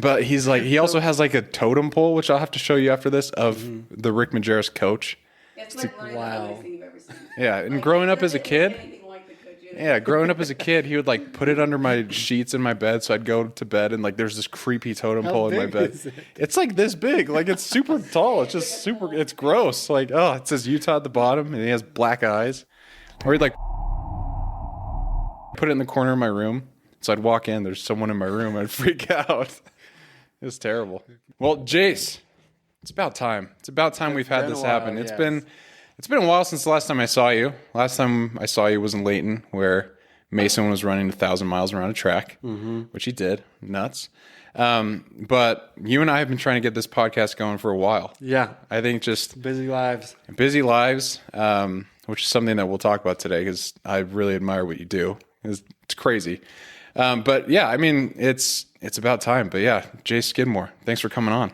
But he also has like a totem pole, which I'll have to show you after this, of the Rick Majerus coach. It's like one of the ugliest thing you've ever seen. Yeah, and growing up as a kid, he would like put it under my sheets in my bed, so I'd go to bed and like there's this creepy totem pole in my bed. It's like this big, like it's super tall. It's just super. It's gross. Like it says Utah at the bottom, and he has black eyes. Or he'd like put it in the corner of my room, so I'd walk in. There's someone in my room. I'd freak out. It's terrible. Well, Jace, it's about time. It's about time we've had this happen. It's been a while since the last time I saw you. Last time I saw you was in Layton, where Mason was running 1,000 miles around a track, which he did. Nuts. But you and I have been trying to get this podcast going for a while. Yeah. I think just busy lives, which is something that we'll talk about today because I really admire what you do. It's crazy. But yeah, I mean, it's about time. But yeah, Jace Skidmore, thanks for coming on.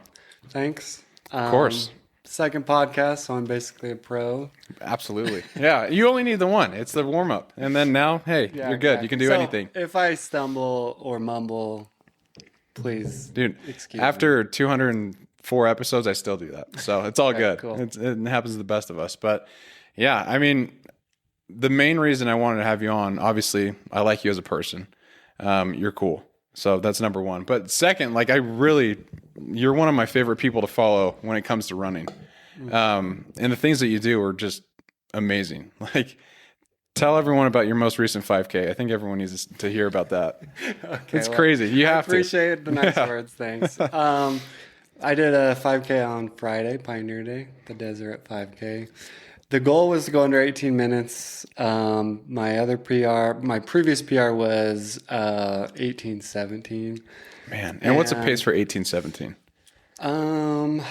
Thanks. Of course. Second podcast, so I'm basically a pro. Absolutely. Yeah, you only need the one. It's the warm-up. And then now, hey, you're good. You can do anything. If I stumble or mumble, please excuse me. After 204 episodes, I still do that. So it's all good. Cool. It happens to the best of us. But yeah, I mean, the main reason I wanted to have you on, obviously, I like you as a person. You're cool. So that's number one. But second, like you're one of my favorite people to follow when it comes to running. And the things that you do are just amazing. Like, tell everyone about your most recent 5K. I think everyone needs to hear about that. It's crazy. You have to. Appreciate the nice words. Thanks. I did a 5K on Friday, Pioneer Day, the Desert 5K. The goal was to go under 18 minutes. My previous PR was 18:17. Man, and what's the pace for 18:17?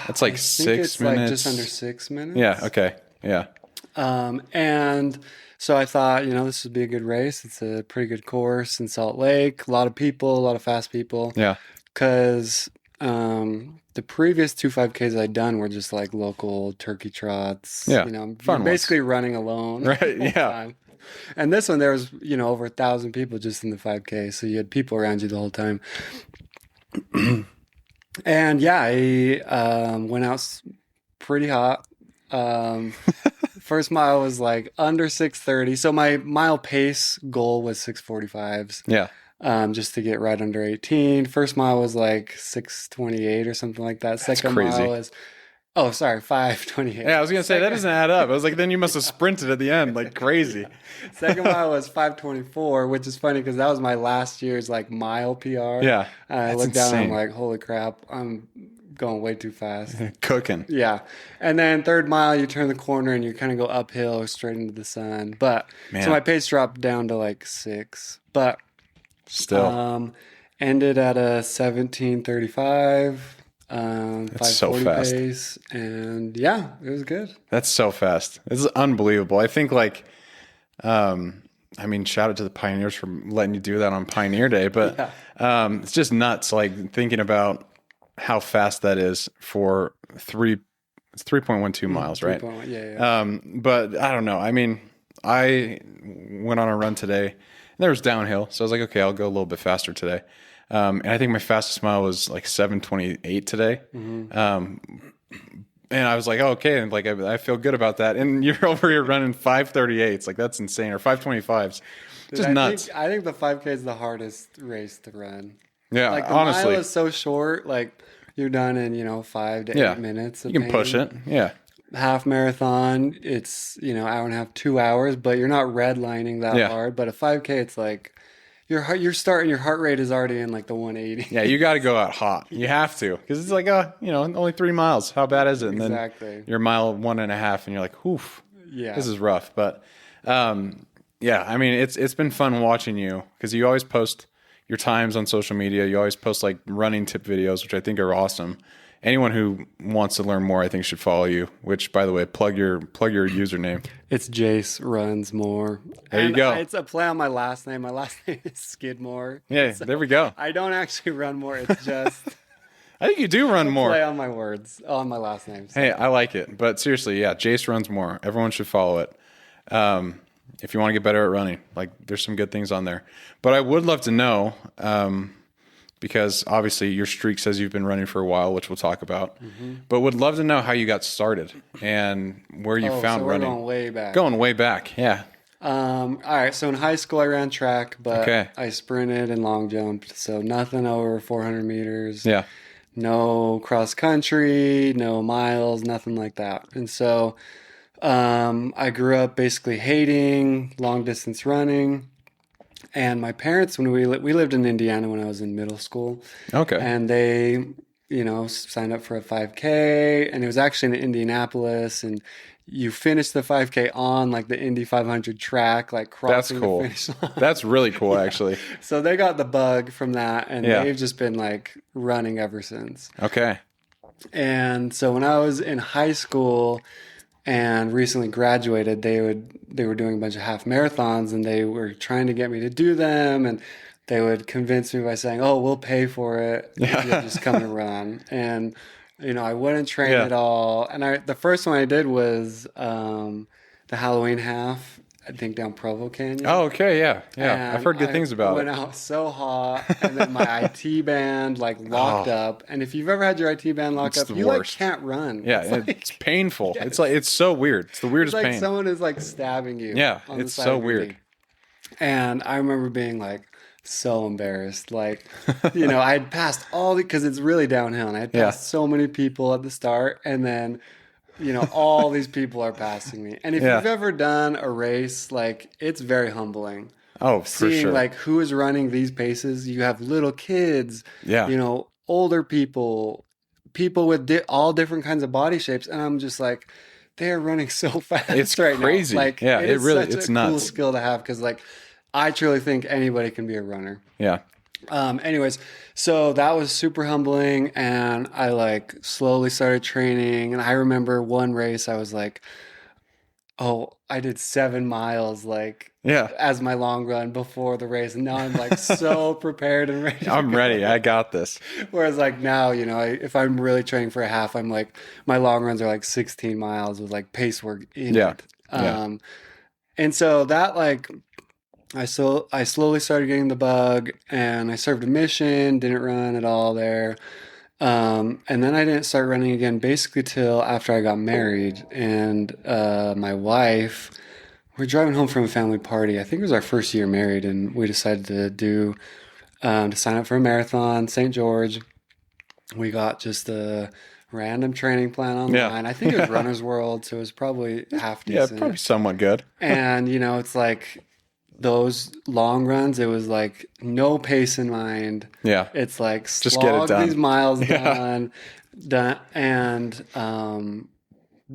That's like 6 minutes. Like just under 6 minutes. Yeah. Okay. Yeah. And so I thought, this would be a good race. It's a pretty good course in Salt Lake. A lot of people, a lot of fast people. Yeah. Because the previous 2 5Ks I'd done were just like local turkey trots. Yeah. Fun basically running alone. Right. Yeah. Time. And this one, there was, over 1,000 people just in the 5K. So you had people around you the whole time. And yeah, I went out pretty hot. First mile was like under 6:30. So my mile pace goal was 6:45s. Yeah. Just to get right under 18. First mile was like 6:28 or something like that. Second mile was 5:28. Yeah, I was gonna say that doesn't add up. I was like, then you must have sprinted at the end like crazy. Second mile was 5:24, which is funny because that was my last year's like mile PR. Yeah, I looked down and I'm like, holy crap, I'm going way too fast. Cooking. Yeah. And then third mile, you turn the corner and you kind of go uphill straight into the sun. But so my pace dropped down to like 6. But still ended at a 17:35. That's so fast. Pace, and yeah, it was good. That's so fast. This is unbelievable. I think shout out to the Pioneers for letting you do that on Pioneer Day, but it's just nuts. Like thinking about how fast that is for it's 3.12 miles, right? Yeah. But I don't know. I mean, I went on a run today and there was downhill. So I was like, okay, I'll go a little bit faster today. And I think my fastest mile was like 7:28 today. And I was like, oh, okay. And like, I feel good about that. And you're over here running 5:38s. Like that's insane. Or 5:25s. Just nuts. I think the 5K is the hardest race to run. Yeah. Like the honestly, mile is so short. Like you're done in, 5 to 8 minutes. You can push it. Yeah. Half marathon, it's, hour and a half, 2 hours, but you're not redlining that hard. But a 5K, it's like, your heart rate is already in like the 180. Yeah, you got to go out hot. You have to, because it's like, only 3 miles. How bad is it? And then you're mile 1.5, and you're like, oof, this is rough. But I mean, it's been fun watching you because you always post your times on social media. You always post like running tip videos, which I think are awesome. Anyone who wants to learn more, I think, should follow you. Which, by the way, plug your username. It's Jace Runs More. There you go. It's a play on my last name. My last name is Skidmore. Yeah, so there we go. I don't actually run more. It's just. I think you do run more. Play on my words, on my last name. So. Hey, I like it. But seriously, yeah, Jace Runs More. Everyone should follow it. If you want to get better at running, like there's some good things on there. But I would love to know. because obviously your streak says you've been running for a while, which we'll talk about. But would love to know how you got started and where you found so we're running. going way back. Going way back, yeah. All right. So in high school, I ran track, but Okay. I sprinted and long jumped. So nothing over 400 meters. Yeah. No cross country, no miles, nothing like that. And so I grew up basically hating long distance running. And my parents, when we lived in Indiana when I was in middle school, Okay. and they, signed up for a 5K, and it was actually in Indianapolis, and you finish the 5K on like the Indy 500 track, like That's crossing cool. the finish line. That's really cool, actually. So they got the bug from that, and Yeah. they've just been like running ever since. Okay. And so when I was in high school and recently graduated, they were doing a bunch of half marathons, and they were trying to get me to do them, and they would convince me by saying, "Oh, we'll pay for it if you'll just come and run." And I wouldn't train Yeah. at all. And the first one I did was the Halloween half, I think down Provo Canyon. Oh, okay. Yeah. Yeah. And I've heard good things I about went it. out so hot, and then my IT band like locked up. And if you've ever had your IT band locked It's up, the you like worst. can't run. Yeah. It's painful. It's so weird. It's the It's weirdest like pain. someone is like stabbing you. Yeah, on the it's side so of your weird. knee. And I remember being like so embarrassed. Like, I had passed because it's really downhill, and I had passed so many people at the start, and then all these people are passing me. And if Yeah. you've ever done a race, like it's very humbling. Oh, for Seeing sure. like who is running these paces. You have little kids, Yeah. older people with all different kinds of body shapes, and I'm just like, they're running so fast. It's right crazy. now. Like, Yeah, it really- such it's a cool nuts. skill to have, because like I truly think anybody can be a runner. Yeah. Anyways, so that was super humbling, and I like slowly started training. And I remember one race, I was like, oh, I did 7 miles like Yeah. as my long run before the race, and now I'm like so prepared and ready. I'm ready. I got this. Whereas like now, if I'm really training for a half, I'm like, my long runs are like 16 miles with like pace work in Yeah. it. Yeah. And so that like, I slowly started getting the bug, and I served a mission, didn't run at all there. And then I didn't start running again basically till after I got married. And my wife, we're driving home from a family party. I think it was our first year married, and we decided to sign up for a marathon, St. George. We got just a random training plan online. Yeah. I think it was Runner's World, so it was probably half Yeah. decent. Probably somewhat good. And it's like those long runs, it was like no pace in mind. Yeah. It's like Just get it slog done. these miles Yeah. done. And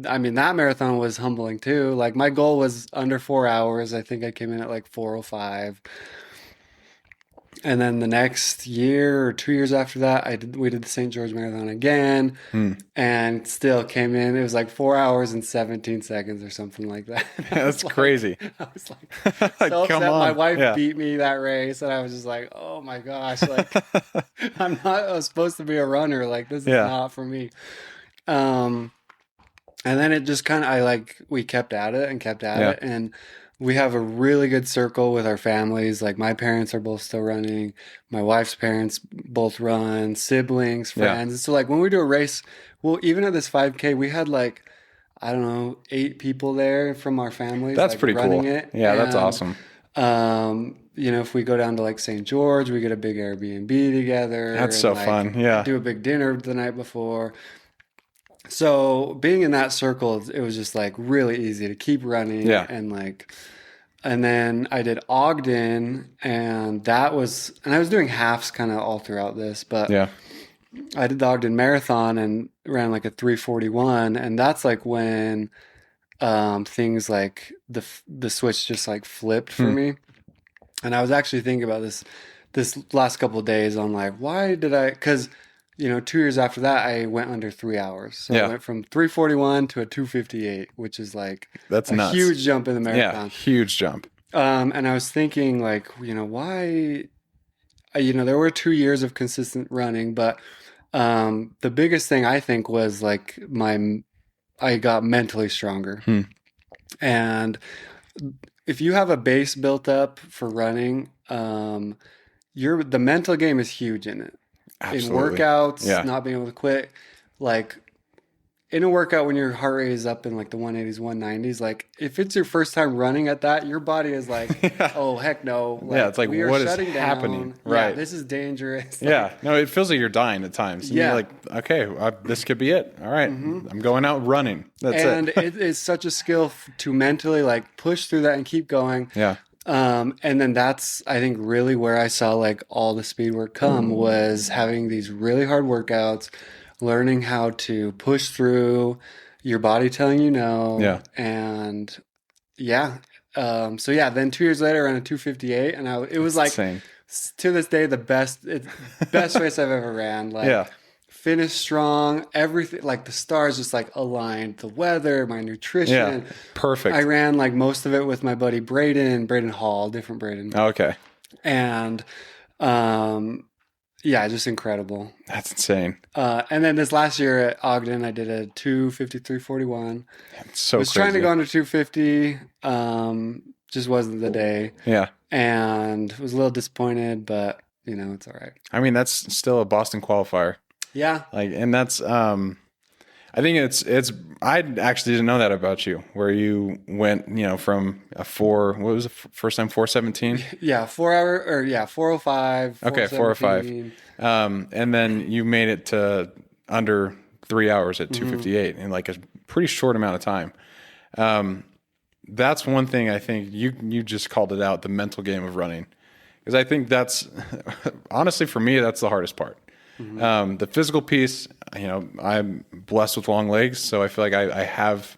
I mean, that marathon was humbling too. Like my goal was under 4 hours. I think I came in at like 4:05. And then the next year or 2 years after that, we did the St. George Marathon again, and still came in. It was like 4 hours and 17 seconds or something like that. That's crazy. I was like so Come upset. on. My wife Yeah. beat me that race, and I was just like, oh my gosh, like I was supposed to be a runner. Like this is Yeah. not for me. And then it just kind of, we kept at it and kept at Yeah. it. And we have a really good circle with our families. Like my parents are both still running. My wife's parents both run, siblings, Yeah. friends. And so like when we do a race, well, even at this 5K, we had like, I don't know, 8 people there from our families. That's like, pretty running cool. it. Yeah. That's And, awesome. if we go down to like St. George, we get a big Airbnb together. That's and, so like, fun. Yeah. do a big dinner the night before. So being in that circle, it was just like really easy to keep running. Yeah. And then I did Ogden, and I was doing halves kind of all throughout this, but Yeah. I did the Ogden Marathon and ran like a 3:41, and that's like when things like the switch just like flipped for me. And I was actually thinking about this last couple of days on like, why did I? Because 2 years after that, I went under 3 hours. So Yeah. I went from 3:41 to a 2:58, which is like That's a nuts. huge jump in the Yeah. marathon. Huge jump. And I was thinking like, why? There were 2 years of consistent running, but the biggest thing I think was like I got mentally stronger. And if you have a base built up for running, the mental game is huge in it. Absolutely. In workouts, Yeah. not being able to quit. Like in a workout when your heart rate is up in like the 180s, 190s, like if it's your first time running at that, your body is like, Yeah. oh heck no. Like, Yeah, it's like, we are what is shutting happening? down. Right. Yeah, this is dangerous. Yeah. No, it feels like you're dying at times. And Yeah. you're like, okay, this could be it. All right. I'm going out running. That's And it. it is such a skill to mentally like push through that and keep going. Yeah. And then that's, I think, really where I saw like all the speed work come was having these really hard workouts, learning how to push through, your body telling you no. Yeah. And yeah. So yeah, then 2 years later I ran a 258 and it was like Insane. to this day the best race I've ever ran. Like Yeah. finished strong, everything, like the stars just like aligned, the weather, my nutrition. Yeah. Perfect. I ran like most of it with my buddy Brayden Hall, different Brayden. Oh, okay. And yeah, just incredible. That's insane. And then this last year at Ogden, I did a 2:53:41. It's so Was crazy. trying to go under 250, just wasn't the day. Yeah. And was a little disappointed, but you know, it's all right. I mean, that's still a Boston qualifier. Yeah. Like, and that's, I think it's, I actually didn't know that about you, where you went, from what was the first time, 4:17? Yeah, 4 hour, or yeah, 4:05. Okay, 4:05. And then you made it to under 3 hours at 2:58 in like a pretty short amount of time. That's one thing I think you just called it out, the mental game of running. Because I think that's, honestly, for me, that's the hardest part. The physical piece, I'm blessed with long legs, so I feel like I have.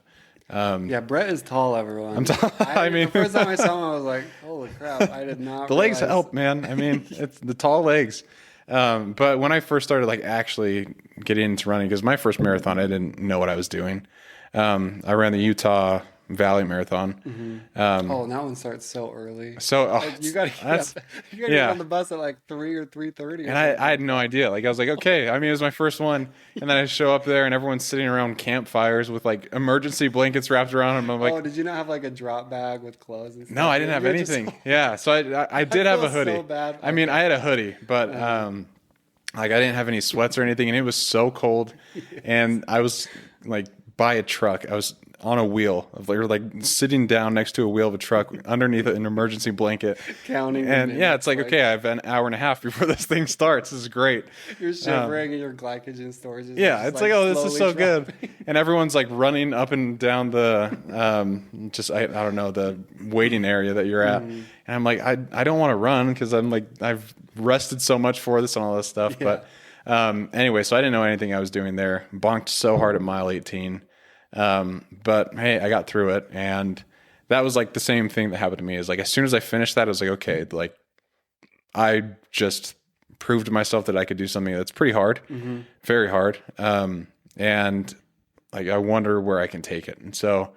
Yeah, Brett is tall, everyone. I'm tall. I mean, the first time I saw him, I was like, holy crap, I did not the legs realize. help, man. I mean, it's the tall legs. But when I first started like actually getting into running, because my first marathon, I didn't know what I was doing. I ran the Utah Valley Marathon. Oh, that one starts so early. So You gotta get on the bus at like 3 or 3:30. And I had no idea. Like I was like, okay. I mean, it was my first one, and then I show up there, and everyone's sitting around campfires with like emergency blankets wrapped around them. I'm like, oh, did you not have like a drop bag with clothes and stuff? no, I didn't have You're just- anything. Yeah, so I did have a feel hoodie. so bad. I mean, I had a hoodie, but like I didn't have any sweats or anything, and it was so cold, and I was like by a truck. I was on a wheel, like sitting down next to a wheel of a truck underneath an emergency blanket, Counting. and the yeah, it's like, minutes, okay, I have an hour and a half before this thing starts. This is great. You're shivering and your glycogen storage is Yeah, just, it's like, oh, this is so slowly good. dropping. And everyone's like running up and down the, I don't know, the waiting area that you're at. And I'm like, I don't want to run because I'm like, I've rested so much for this and all this stuff. Yeah. But anyway, so I didn't know anything I was doing there. Bonked so hard at mile 18. But hey, I got through it. And that was like the same thing that happened to me is like, as soon as I finished that, I was like, okay, like I just proved to myself that I could do something that's pretty hard, very hard. And like, I wonder where I can take it. And so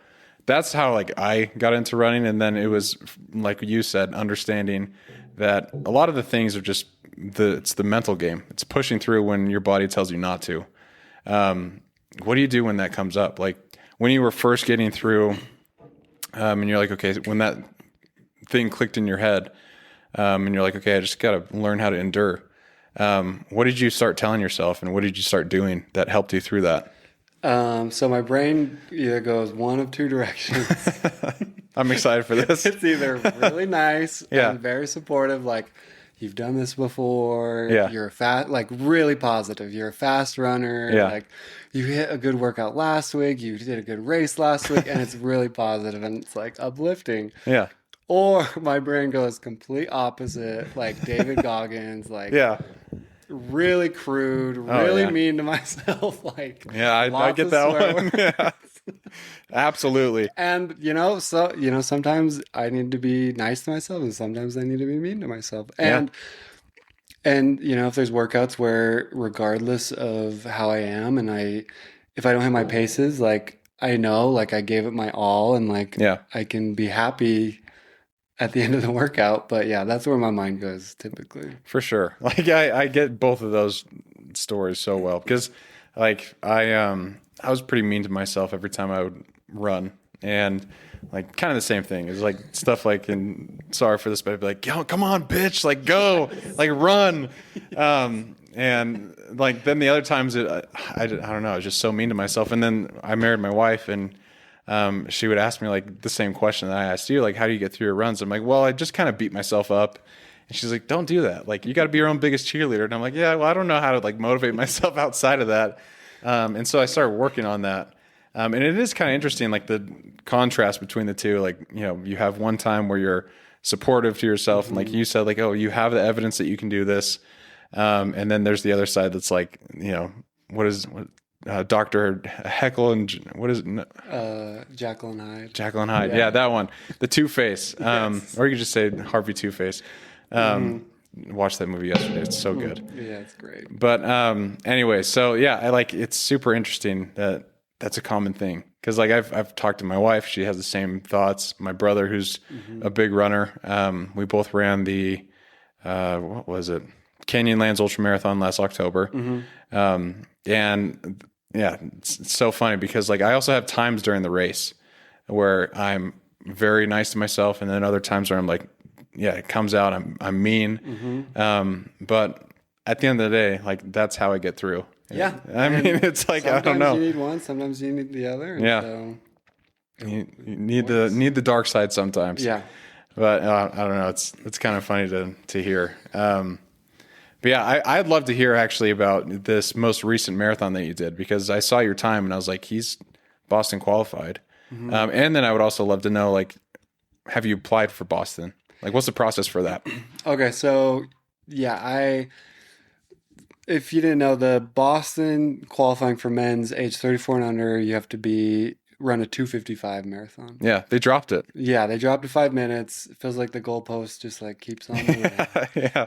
that's how like I got into running. And then it was like you said, understanding that a lot of the things are just it's the mental game. It's pushing through when your body tells you not to. What do you do when that comes up? Like when you were first getting through, and you're like, okay, when that thing clicked in your head, and you're like, okay, I just got to learn how to endure. What did you start telling yourself, and what did you start doing that helped you through that? So my brain either goes one of two directions. I'm excited for this. It's either really nice Yeah. and very supportive, like you've done this before. Yeah. You're like really positive. You're a fast runner. Yeah. Like you hit a good workout last week. You did a good race last week, and it's really positive and it's like uplifting. Yeah. Or my brain goes complete opposite, like David Goggins, like Yeah. really crude, really yeah. mean to myself. Like Yeah. I lots get of that swear one. words. Yeah. Absolutely. And sometimes I need to be nice to myself, and sometimes I need to be mean to myself. And if there's workouts where, regardless of how I am, and if I don't have my paces, like I know, like I gave it my all, and like Yeah. I can be happy at the end of the workout. But yeah, that's where my mind goes typically. For sure. Like I get both of those stories so well because like I was pretty mean to myself every time I would run. and like kind of the same thing. It's like stuff like in Sorry for This, but I'd be like, yo, come on, bitch, like go, like run. And like then the other times I don't know, I was just so mean to myself. And then I married my wife, and she would ask me like the same question that I asked you, like, how do you get through your runs? I'm like, well, I just kind of beat myself up. And she's like, don't do that. Like, you got to be your own biggest cheerleader. And I'm like, yeah, well, I don't know how to like motivate myself outside of that. And so I started working on that. And it is kind of interesting, like the contrast between the two. Like, you know, you have one time where you're supportive to yourself. And like you said, like, oh, you have the evidence that you can do this. And then there's the other side that's like, you know, Dr. Heckle and what is it? Jekyll and Hyde. Jekyll and Hyde. Yeah, that one. The Two-Face. Yes. Or you could just say Harvey Two-Face. Watched that movie yesterday. It's so good. Yeah, it's great. But anyway, so yeah, I like, it's super interesting that that's a common thing. Cause like I've talked to my wife, she has the same thoughts. My brother, who's a big runner, we both ran the, what was it? Canyonlands Ultramarathon last October. And yeah, it's so funny because like I also have times during the race where I'm very nice to myself, and then other times where I'm like, yeah, it comes out, I'm mean. But at the end of the day, like that's how I get through. Yeah. I mean, it's like, I don't know. Sometimes you need one, sometimes you need the other. Yeah. So you need the dark side sometimes. yeah. But I don't know. It's kind of funny to hear. But yeah, I'd love to hear actually about this most recent marathon that you did, because I saw your time and I was like, he's Boston qualified. And then I would also love to know, like, have you applied for Boston? Like, what's the process for that? Okay, so yeah, if you didn't know, the Boston qualifying for men's age 34 and under, you have to run a 2:55 marathon. Yeah, they dropped it. Yeah, they dropped to 5 minutes. It feels like the goalpost just like keeps on moving. Yeah.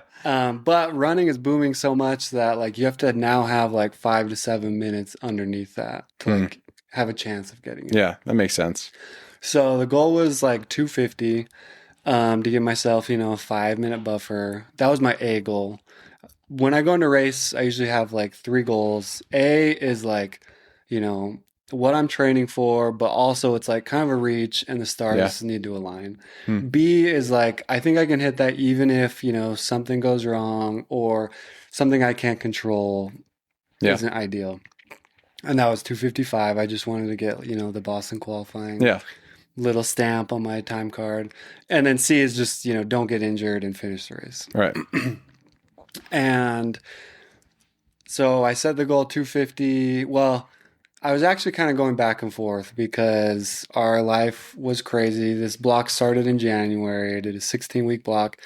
But running is booming so much that like you have to now have like 5 to 7 minutes underneath that to like have a chance of getting it. Yeah, that makes sense. So the goal was like 250 to give myself, a 5-minute buffer. That was my A goal. When I go into a race, I usually have like 3 goals. A is like, what I'm training for, but also it's like kind of a reach and the stars need to align. B is like, I think I can hit that even if, something goes wrong or something I can't control isn't ideal. And that was 2:55. I just wanted to get, the Boston qualifying little stamp on my time card. And then C is just, don't get injured and finish the race. Right. And so I set the goal 250. Well, I was actually kind of going back and forth because our life was crazy. This block started in January. I did a 16-week block.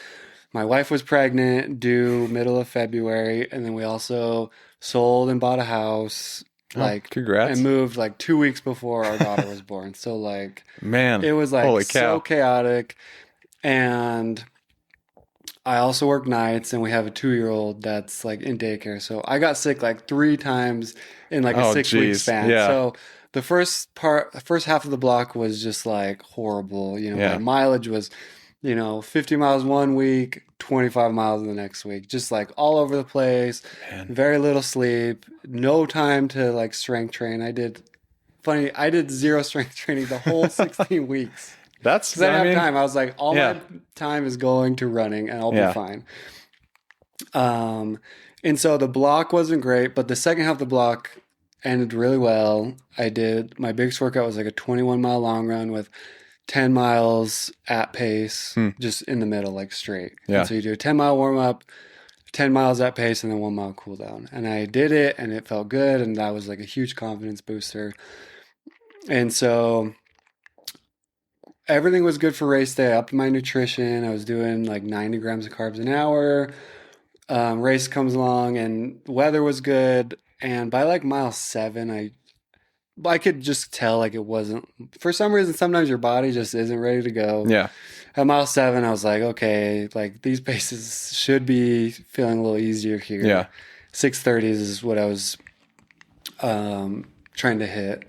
My wife was pregnant, due middle of February, and then we also sold and bought a house. Congrats. And moved like 2 weeks before our daughter was born. So like, man, it was like holy cow. So chaotic. And I also work nights, and we have a 2-year-old that's like in daycare. So I got sick like 3 times in like a 6-week span. Yeah. So the first half of the block was just like horrible. My mileage was, 50 miles one week, 25 miles the next week, just like all over the place. Man. Very little sleep, no time to like strength train. I did 0 strength training the whole 16 weeks. That's, because I didn't have time. I was like, all my time is going to running and I'll be fine. And so the block wasn't great, but the second half of the block ended really well. My biggest workout was like a 21-mile long run with 10 miles at pace, just in the middle, like straight. Yeah. And so you do a 10-mile warm up, 10 miles at pace, and then 1 mile cool down. And I did it, and it felt good, and that was like a huge confidence booster. And so everything was good for race day. I upped my nutrition. I was doing like 90 grams of carbs an hour. Race comes along, and weather was good. And by like mile 7, I could just tell like it wasn't, for some reason, sometimes your body just isn't ready to go. Yeah. At mile 7, I was like, okay, like these paces should be feeling a little easier here. Yeah. 6:30s is what I was trying to hit.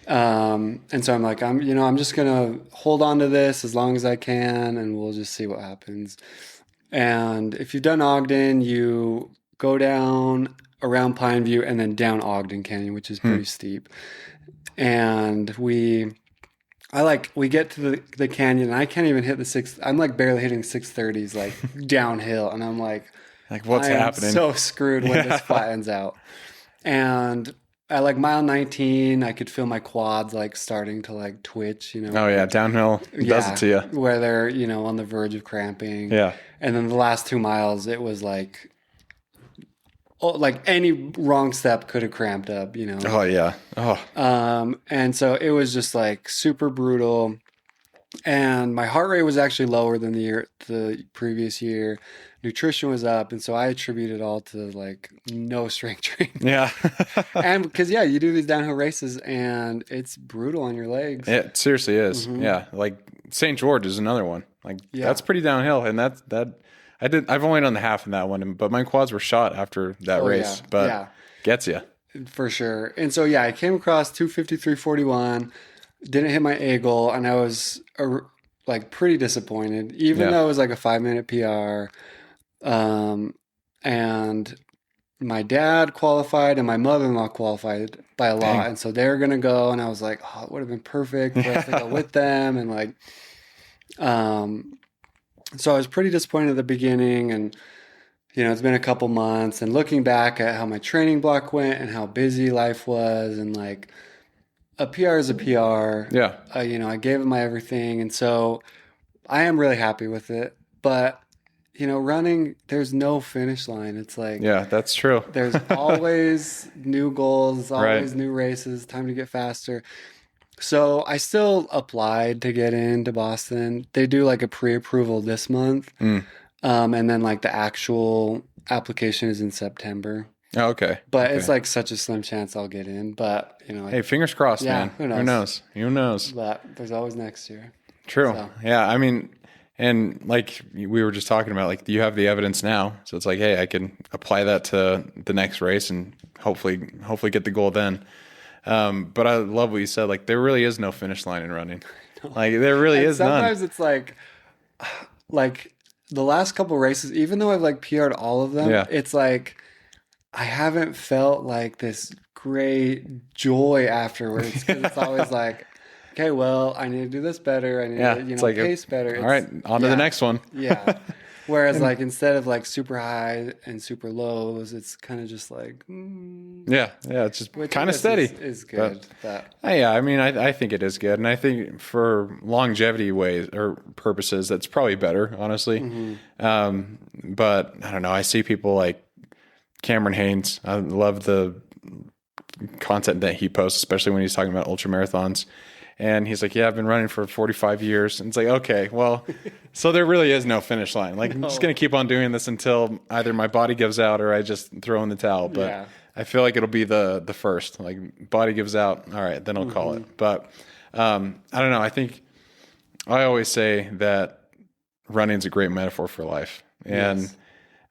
And so I'm like, I'm just going to hold on to this as long as I can, and we'll just see what happens. And if you've done Ogden, you go down around Pineview and then down Ogden Canyon, which is pretty steep. And we get to the canyon and I can't even hit I'm like barely hitting 630s like downhill. And I'm like what's I am happening? so screwed when this flattens out. And at like mile 19, I could feel my quads like starting to like twitch, Oh yeah. Downhill does it to you. Where they're, on the verge of cramping. Yeah. And then the last 2 miles, it was like any wrong step could have cramped up, Oh yeah. Oh. And so it was just like super brutal. And my heart rate was actually lower than the previous year. Nutrition was up, and so I attribute it all to like no strength training. Yeah. And because you do these downhill races and it's brutal on your legs. It seriously is. Mm-hmm. Yeah. Like St. George is another one. Like that's pretty downhill, and I've only done the half in that one, but my quads were shot after that race. Yeah. But gets you for sure. And so I came across 2:53.41, didn't hit my A goal, and I was like pretty disappointed, even though it was like a 5-minute PR. And my dad qualified and my mother-in-law qualified by a lot. Dang. And so they were going to go, and I was like, oh, it would have been perfect for us to go with them. And like, so I was pretty disappointed at the beginning, and, it's been a couple months, and looking back at how my training block went and how busy life was, and like a PR is a PR. Yeah. I gave it my everything. And so I am really happy with it, but running, there's no finish line. It's like, yeah, that's true. There's always new goals, always new races, time to get faster. So I still applied to get into Boston. They do like a pre-approval this month. And then like the actual application is in September. Oh, okay. But it's like such a slim chance I'll get in. But, hey, fingers crossed, man. Who knows? But there's always next year. True. So. Yeah. I mean, and like we were just talking about, like you have the evidence now, so it's like, hey, I can apply that to the next race and hopefully get the goal then. But I love what you said. Like there really is no finish line in running. Like there really is none. Sometimes it's like the last couple races, even though I've like PR'd all of them, it's like I haven't felt like this great joy afterwards, because it's always like, okay, well, I need to do this better. I need to, pace better. All right, on to the next one. Yeah. Whereas, like, instead of like super high and super lows, it's kind of just like, it's just kind of steady. Is good. I mean, I think it is good, and I think for longevity ways or purposes, that's probably better, honestly. Mm-hmm. But I don't know. I see people like Cameron Haynes. I love the content that he posts, especially when he's talking about ultra marathons. And he's like, I've been running for 45 years. And it's like, okay, well, so there really is no finish line. Like, I'm just going to keep on doing this until either my body gives out or I just throw in the towel. But I feel like it'll be the first. Like, body gives out, all right, then I'll call it. But I don't know. I think I always say that running's a great metaphor for life. And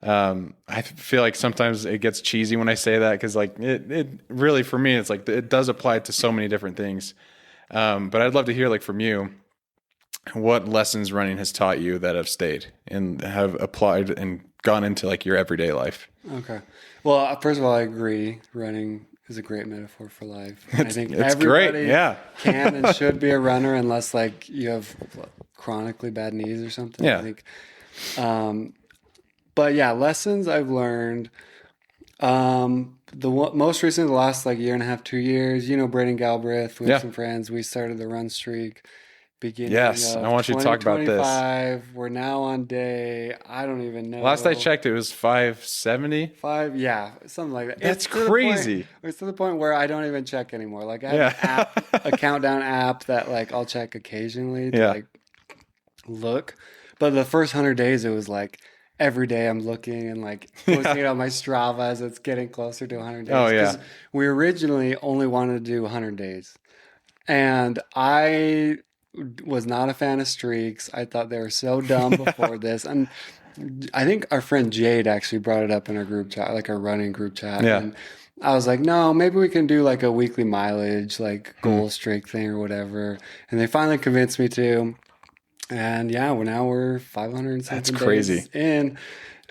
I feel like sometimes it gets cheesy when I say that, because like it really, for me, it's like it does apply to so many different things. But I'd love to hear, like, from you, what lessons running has taught you that have stayed and have applied and gone into like your everyday life. Okay. Well, first of all, I agree. Running is a great metaphor for life. And I think everybody can and should be a runner, unless like you have chronically bad knees or something. Yeah. I think. But lessons I've learned. Most recently, the last like year and a half, 2 years, Brayden Galbraith with some friends, we started the run streak beginning of I want you to talk about this. We're now on day, I don't even know. Last I checked, it was 570. Something like that. That's crazy. It's to the point where I don't even check anymore. Like I have a countdown app that like I'll check occasionally to like look. But the first 100 days, it was like, every day I'm looking and like posting it on my Strava as it's getting closer to 100 days. Oh, yeah. 'Cause we originally only wanted to do 100 days. And I was not a fan of streaks. I thought they were so dumb before this. And I think our friend Jade actually brought it up in our group chat, like our running group chat. Yeah. And I was like, no, maybe we can do like a weekly mileage, like goal streak thing or whatever. And they finally convinced me to. And now we're 500 and something days in,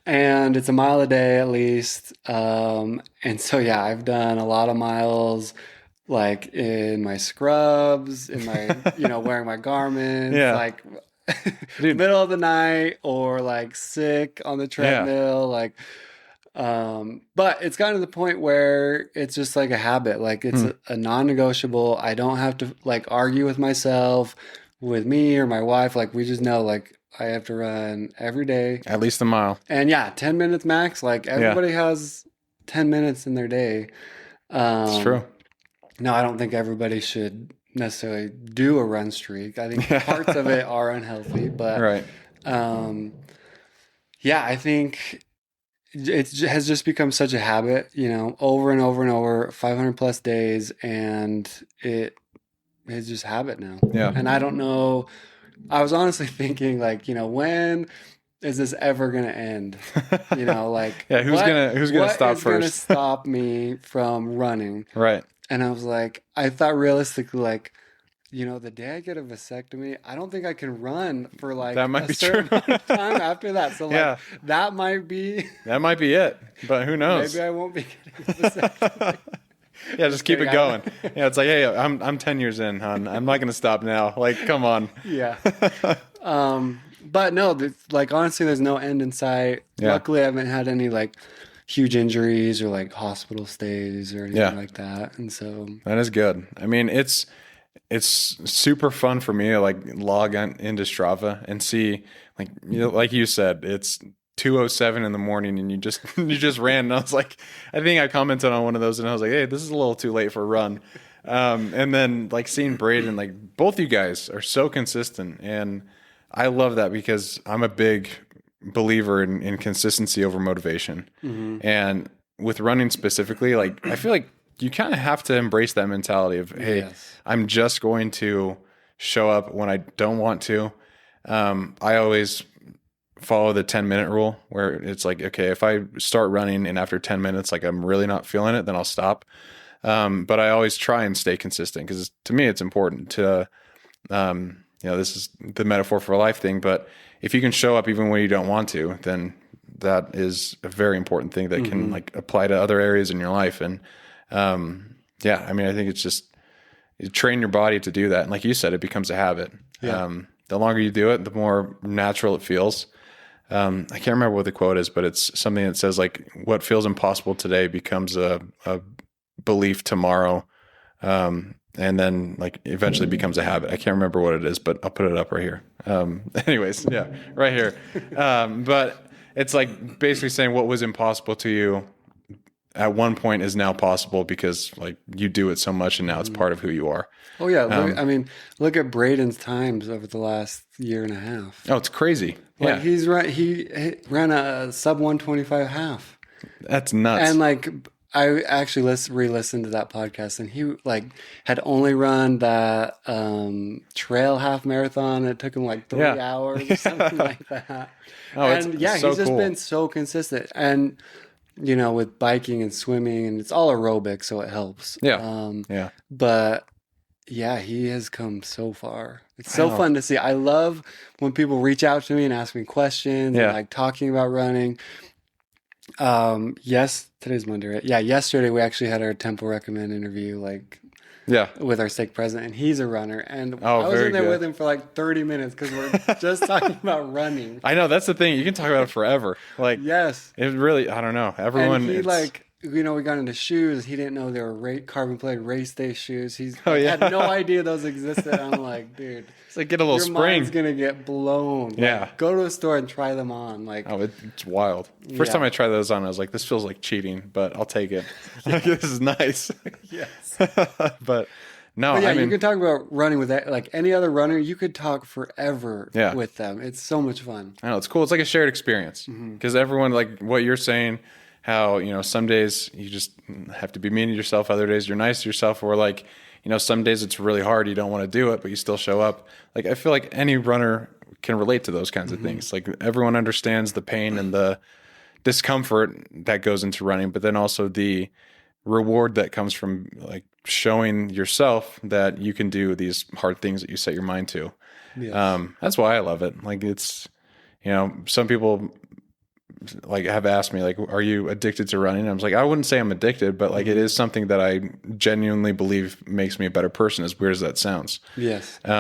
and it's a mile a day at least. And so I've done a lot of miles, like in my scrubs, in my, wearing my garments, Yeah. like Dude. middle of the night or like sick on the treadmill, like, but it's gotten to the point where it's just like a habit. Like it's a non-negotiable. I don't have to like argue with myself, with me or my wife. Like we just know like I have to run every day. At least a mile. And yeah, 10 minutes max. Like everybody has 10 minutes in their day. It's true. No, I don't think everybody should necessarily do a run streak. I think parts of it are unhealthy, but Right. yeah, I think it has just become such a habit, over and over and over, 500 plus days, and it is just habit now. Yeah. And I don't know. I was honestly thinking, like, when is this ever going to end? Like, Yeah, who's gonna stop What's going to first? stop me from running? Right. And I was like, I thought realistically, like, the day I get a vasectomy, I don't think I can run for like That might a be certain true. amount of time after that. So like Yeah. that might be it, but who knows? maybe I won't be getting a vasectomy. Yeah, just keep it going. Yeah, it's like, hey, I'm 10 years in, hon. I'm not gonna stop now. Like, come on. Yeah. But no, like honestly, there's no end in sight. Yeah. Luckily, I haven't had any like huge injuries or like hospital stays or anything Yeah. like that. And so That is good. I mean, it's super fun for me to like log on into Strava and see like you said, it's 2:07 in the morning and you just ran. And I was like, I think I commented on one of those and I was like, hey, this is a little too late for a run. And then like seeing Brayden, like both you guys are so consistent, and I love that because I'm a big believer in consistency over motivation. And with running specifically, like I feel like you kind of have to embrace that mentality of, hey, Yes. I'm just going to show up when I don't want to. I always follow the 10-minute rule where it's like, okay, if I start running and after 10 minutes, like I'm really not feeling it, then I'll stop. But I always try and stay consistent because to me, it's important to, this is the metaphor for life thing, but if you can show up even when you don't want to, then that is a very important thing that can like apply to other areas in your life. And, yeah, I mean, I think it's just you train your body to do that. And like you said, it becomes a habit. Yeah. The longer you do it, the more natural it feels. I can't remember what the quote is, but it's something that says like what feels impossible today becomes a belief tomorrow. And then like eventually becomes a habit. I can't remember what it is, but I'll put it up right here. Anyways, yeah, right here. But it's like basically saying what was impossible to you at one point is now possible because like you do it so much and now it's part of who you are. Oh yeah, look at Brayden's times over the last year and a half. Oh, it's crazy. Like Yeah. he ran a sub 125 half. That's nuts. And like I actually re-listened to that podcast, and he like had only run that trail half marathon. It took him like 3 hours or something like that. Oh, and yeah, so he's just cool. been so consistent. And with biking and swimming, and it's all aerobic, so it helps. Yeah. Yeah. But yeah, he has come so far. It's so fun to see. I love when people reach out to me and ask me questions and like talking about running. Yes, today's Monday, right? Yeah, yesterday we actually had our Temple Recommend interview, like with our stake president, and he's a runner. And I was in there with him for like 30 minutes because we're just talking about running. I know, that's the thing. You can talk about it forever. Like, yes, it really, I don't know. Everyone, and he like, we got into shoes. He didn't know they were carbon plated race day shoes. He's had no idea those existed. I'm like, dude, it's like get a little your spring. mind's gonna get blown. Yeah, like, go to a store and try them on. Like, oh, it's wild. First time I tried those on, I was like, this feels like cheating, but I'll take it. Like, this is nice. Yes, but no, but yeah, I mean, you can talk about running with that. Like any other runner, you could talk forever with them. It's so much fun. I know, it's cool. It's like a shared experience because everyone, like what you're saying, how, some days you just have to be mean to yourself. Other days you're nice to yourself, or like, some days it's really hard. You don't want to do it, but you still show up. Like, I feel like any runner can relate to those kinds of things. Like everyone understands the pain and the discomfort that goes into running, but then also the reward that comes from like showing yourself that you can do these hard things that you set your mind to. Yes. That's why I love it. Like it's, some people like have asked me like, are you addicted to running? I was like, I wouldn't say I'm addicted, but like it is something that I genuinely believe makes me a better person, as weird as that sounds. Yes. I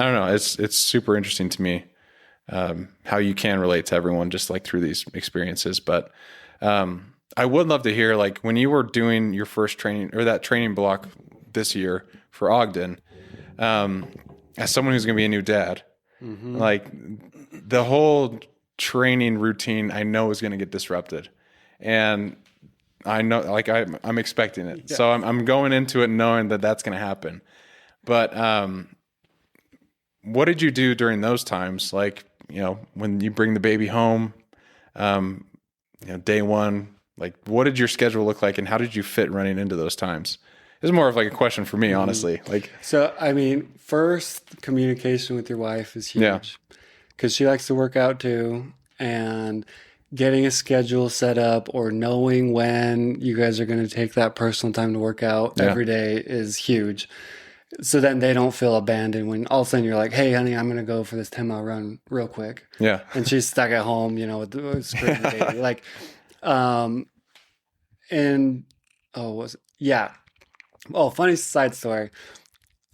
don't know. It's super interesting to me how you can relate to everyone just like through these experiences. But I would love to hear, like, when you were doing your first training or that training block this year for Ogden, as someone who's going to be a new dad, like the whole training routine I know is going to get disrupted, and I know, like, I'm expecting it. Yeah. So I'm going into it knowing that that's going to happen. But what did you do during those times? Like, you know, when you bring the baby home, you know, day one, like, what did your schedule look like, and how did you fit running into those times? It's more of like a question for me, honestly. Like, so, I mean, first, communication with your wife is huge, because she likes to work out too, and getting a schedule set up or knowing when you guys are going to take that personal time to work out every day is huge. So then they don't feel abandoned when all of a sudden you're like, hey, honey, I'm going to go for this 10-mile run real quick. Yeah. And she's stuck at home, you know, with the screaming baby. Like, funny side story.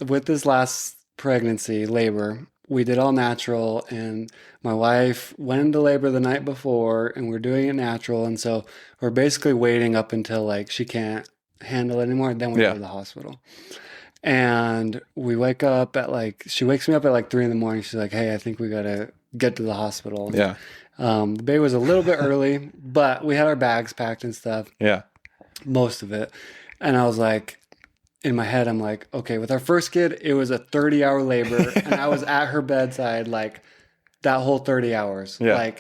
With this last pregnancy, labor, we did all natural, and my wife went into labor the night before, and we're doing it natural. And so we're basically waiting up until like she can't handle it anymore. Then we go to the hospital. And we wake up at like, she wakes me up at like 3 a.m. She's like, hey, I think we got to get to the hospital. Yeah. The baby was a little bit early, but we had our bags packed and stuff. Yeah. Most of it. And I was like, in my head, I'm like, okay, with our first kid, it was a 30-hour labor, and I was at her bedside like that whole 30 hours. Yeah.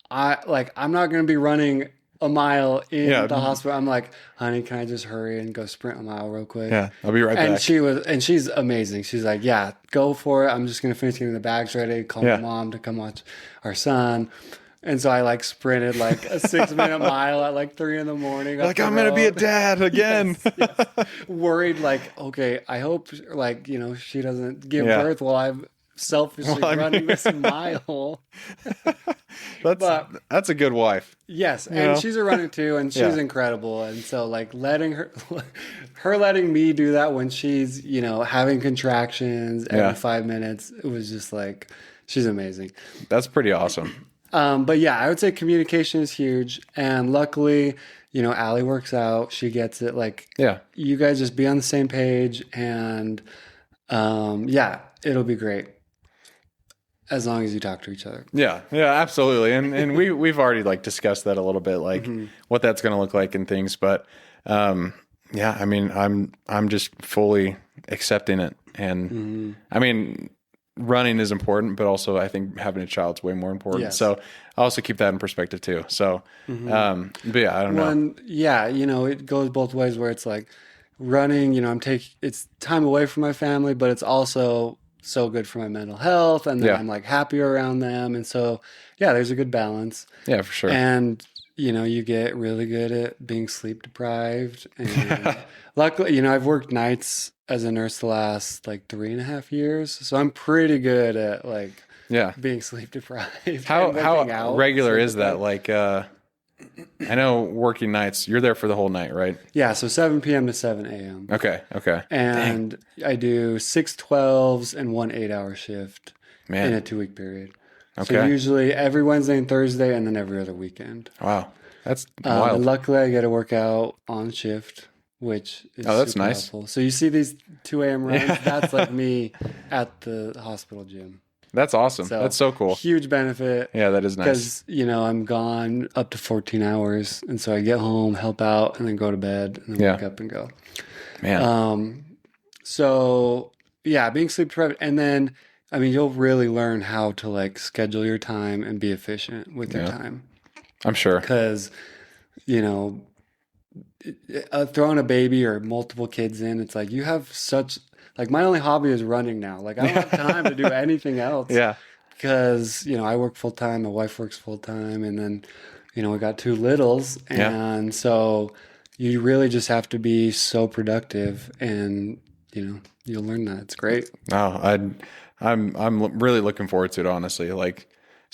I'm not going to be running a mile in the hospital. I'm like, honey, can I just hurry and go sprint a mile real quick? Yeah, I'll be right back. And she's amazing. She's like, yeah, go for it. I'm just going to finish getting the bags ready, call my mom to come watch our son. And so I like sprinted like a 6-minute mile at like 3 a.m. Like, I'm going to be a dad again. Yes. Worried, like, okay, I hope, like, you know, she doesn't give birth while I'm selfishly running this mile. That's a good wife. Yes. And she's a runner too, and she's incredible. And so like letting letting me do that when she's, you know, having contractions every 5 minutes, it was just like, she's amazing. That's pretty awesome. But yeah, I would say communication is huge. And luckily, you know, Allie works out. She gets it. Like, you guys just be on the same page, and it'll be great. As long as you talk to each other. Yeah, absolutely. And we've already like discussed that a little bit, like what that's going to look like and things. But I mean, I'm just fully accepting it. And I mean, running is important, but also I think having a child's way more important. Yes. So I also keep that in perspective too. So, but yeah, I don't know. Yeah, you know, it goes both ways, where it's like running, you know, it's time away from my family, but it's also so good for my mental health, and then I'm like happier around them. And so, there's a good balance. Yeah, for sure. And, you know, you get really good at being sleep deprived. And luckily, you know, I've worked nights as a nurse the last like 3.5 years. So I'm pretty good at like being sleep deprived. How regular is that? Like, I know working nights, you're there for the whole night, right? Yeah, so 7 p.m. to 7 a.m. Okay. And I do 6 12s and 1 8-hour shift in a 2-week period. Okay. So usually every Wednesday and Thursday, and then every other weekend. Wow, that's wild. And luckily, I get to work out on shift, which is that's nice. Helpful. So you see these 2 a.m. runs, that's like me at the hospital gym. That's awesome. So, that's so cool. Huge benefit. Yeah, that is nice. Because, you know, I'm gone up to 14 hours. And so I get home, help out, and then go to bed, and then wake up and go. Man. So, being sleep deprived. And then, I mean, you'll really learn how to, like, schedule your time and be efficient with your time. I'm sure. Because, you know, throwing a baby or multiple kids in, it's like you have such... Like, my only hobby is running now. Like, I don't have time to do anything else. Yeah. Because, you know, I work full-time. My wife works full-time. And then, you know, we got 2 littles. And so you really just have to be so productive. And, you know, you'll learn that. It's great. Oh, I'm really looking forward to it, honestly. Like,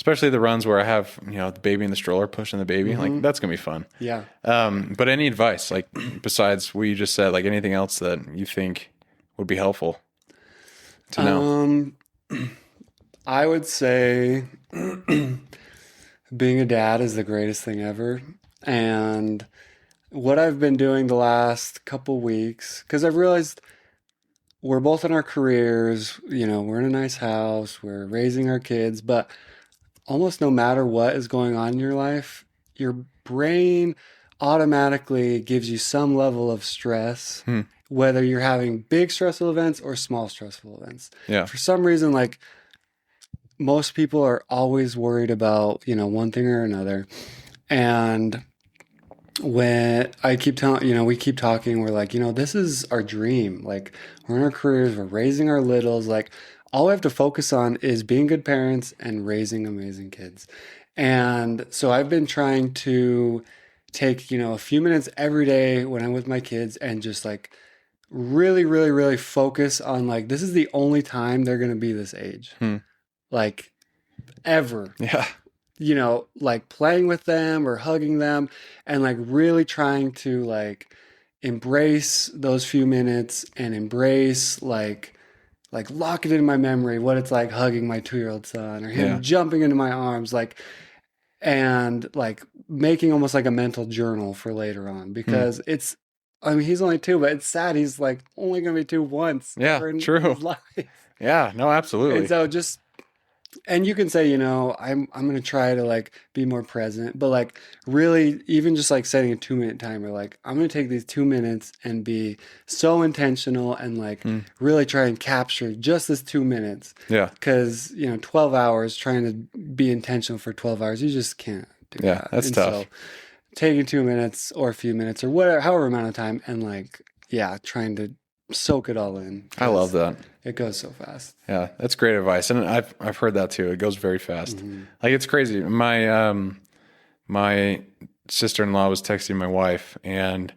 especially the runs where I have, the baby in the stroller pushing the baby. Like that's going to be fun. Yeah. But any advice, like besides what you just said, like anything else that you think would be helpful to know? I would say being a dad is the greatest thing ever. And what I've been doing the last couple weeks, because I've realized we're both in our careers, we're in a nice house, we're raising our kids, but almost no matter what is going on in your life, your brain automatically gives you some level of stress, whether you're having big stressful events or small stressful events. Yeah. For some reason, like most people are always worried about, one thing or another. And when I keep telling, we keep talking, we're like, this is our dream. Like we're in our careers, we're raising our littles. Like all we have to focus on is being good parents and raising amazing kids. And so I've been trying to take, a few minutes every day when I'm with my kids and just like really, really, really focus on like, this is the only time they're going to be this age. Like ever. Yeah. Like playing with them or hugging them and like really trying to like embrace those few minutes and embrace like lock it in my memory what it's like hugging my 2-year-old son or him jumping into my arms, like, and like making almost like a mental journal for later on because he's only 2, but it's sad. He's like only going to be 2 once. Yeah, true. His life. Yeah, no, absolutely. And so and you can say, I'm going to try to like be more present, but like really even just like setting a 2-minute timer, like I'm going to take these 2 minutes and be so intentional and like really try and capture just this 2 minutes. Yeah. Cause 12 hours trying to be intentional for 12 hours, you just can't do that. Yeah, that's tough. So taking 2 minutes or a few minutes or whatever, however amount of time and like, trying to soak it all in. I love that. It goes so fast. Yeah, that's great advice, and I've heard that too. It goes very fast. Like it's crazy. My my sister-in-law was texting my wife, and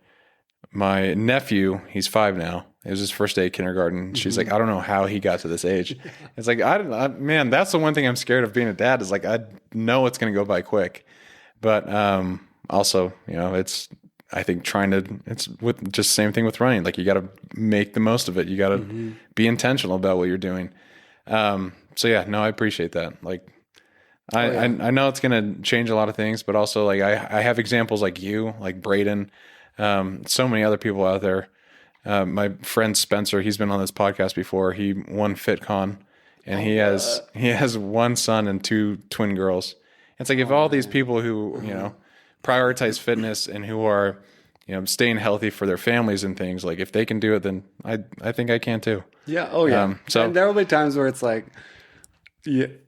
my nephew, he's 5 now. It was his first day of kindergarten. She's like, I don't know how he got to this age. It's like, man, that's the one thing I'm scared of being a dad is like I know it's going to go by quick, but also I think it's with just the same thing with running. Like you got to make the most of it. You got to be intentional about what you're doing. So yeah, no, I appreciate that. Like I know it's going to change a lot of things, but also like I have examples like you, like Brayden, so many other people out there. My friend Spencer, he's been on this podcast before. He won FitCon and he has 1 son and 2 twin girls. It's like if all these people who, prioritize fitness and who are, staying healthy for their families and things, like if they can do it, then I think I can too. Yeah. Oh yeah. So and there will be times where it's like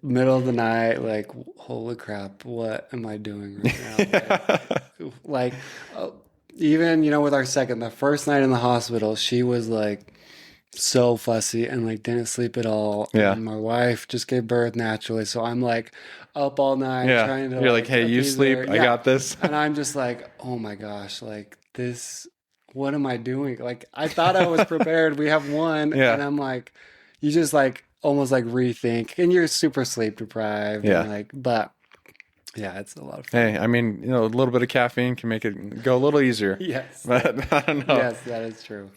middle of the night, like, holy crap, what am I doing right now? Like even, with the first night in the hospital, she was like so fussy and like didn't sleep at all. Yeah. And my wife just gave birth naturally. So I'm like up all night trying to. You're like, hey, you sleep. I got this. And I'm just like, oh my gosh, like this, what am I doing? Like I thought I was prepared. We have one. And I'm like, you just like almost like rethink and you're super sleep deprived. Yeah. And like, but yeah, it's a lot of fun. Hey, I mean, a little bit of caffeine can make it go a little easier. Yes. But I don't know. Yes, that is true.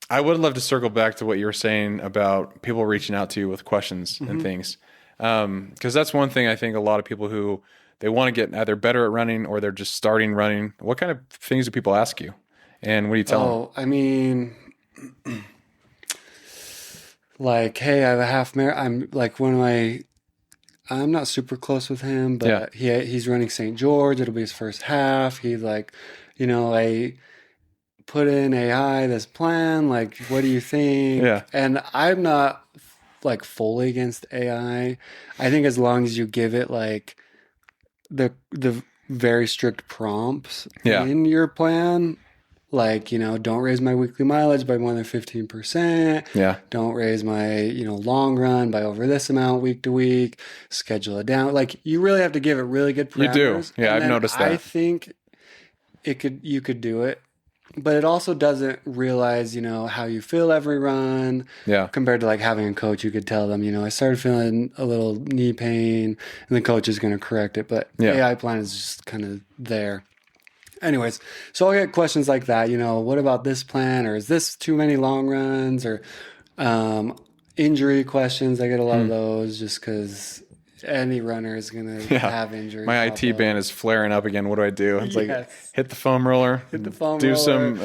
I would love to circle back to what you were saying about people reaching out to you with questions and things. Because that's one thing I think a lot of people who they want to get either better at running or they're just starting running. What kind of things do people ask you? And what do you tell them? Oh, I mean, like, hey, I have a half marathon. I'm like I'm not super close with him, but he's running St. George. It'll be his first half. He's like, I put in AI this plan. Like, what do you think? Yeah. And I'm not like fully against AI. I think as long as you give it like the very strict prompts in your plan, like, don't raise my weekly mileage by more than 15%. Yeah. Don't raise my, long run by over this amount week to week. Schedule it down. Like, you really have to give it really good parameters. You do. Yeah, I've noticed that. I think you could do it. but it also doesn't realize, how you feel every run. Yeah. Compared to like having a coach, you could tell them, I started feeling a little knee pain, and the coach is going to correct it. But Yeah. AI plan is just kind of there. Anyways, so I'll get questions like that, what about this plan, or is this too many long runs, or injury questions. I get a lot of those just because any runner is going to have injuries. My IT band is flaring up again. What do I do? It's like hit the foam roller, do some,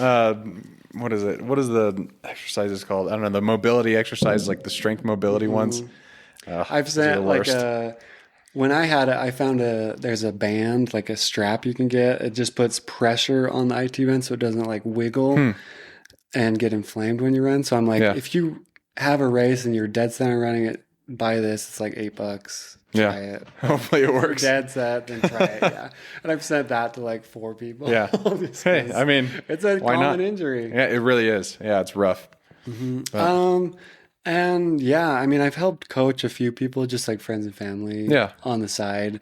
what is it? What is the exercises called? I don't know. The mobility exercises, like the strength mobility ones. I've sent like when I had it, I found there's a band, like a strap you can get. It just puts pressure on the IT band so it doesn't like wiggle and get inflamed when you run. So I'm like, if you have a race and you're dead center running it, buy this. It's like $8. Try it. Hopefully it works. Dead set, then try it. Yeah. And I've sent that to like 4 people. Yeah. Hey, I mean, it's a common injury. Yeah, it really is. Yeah, it's rough. And yeah, I mean, I've helped coach a few people, just like friends and family on the side.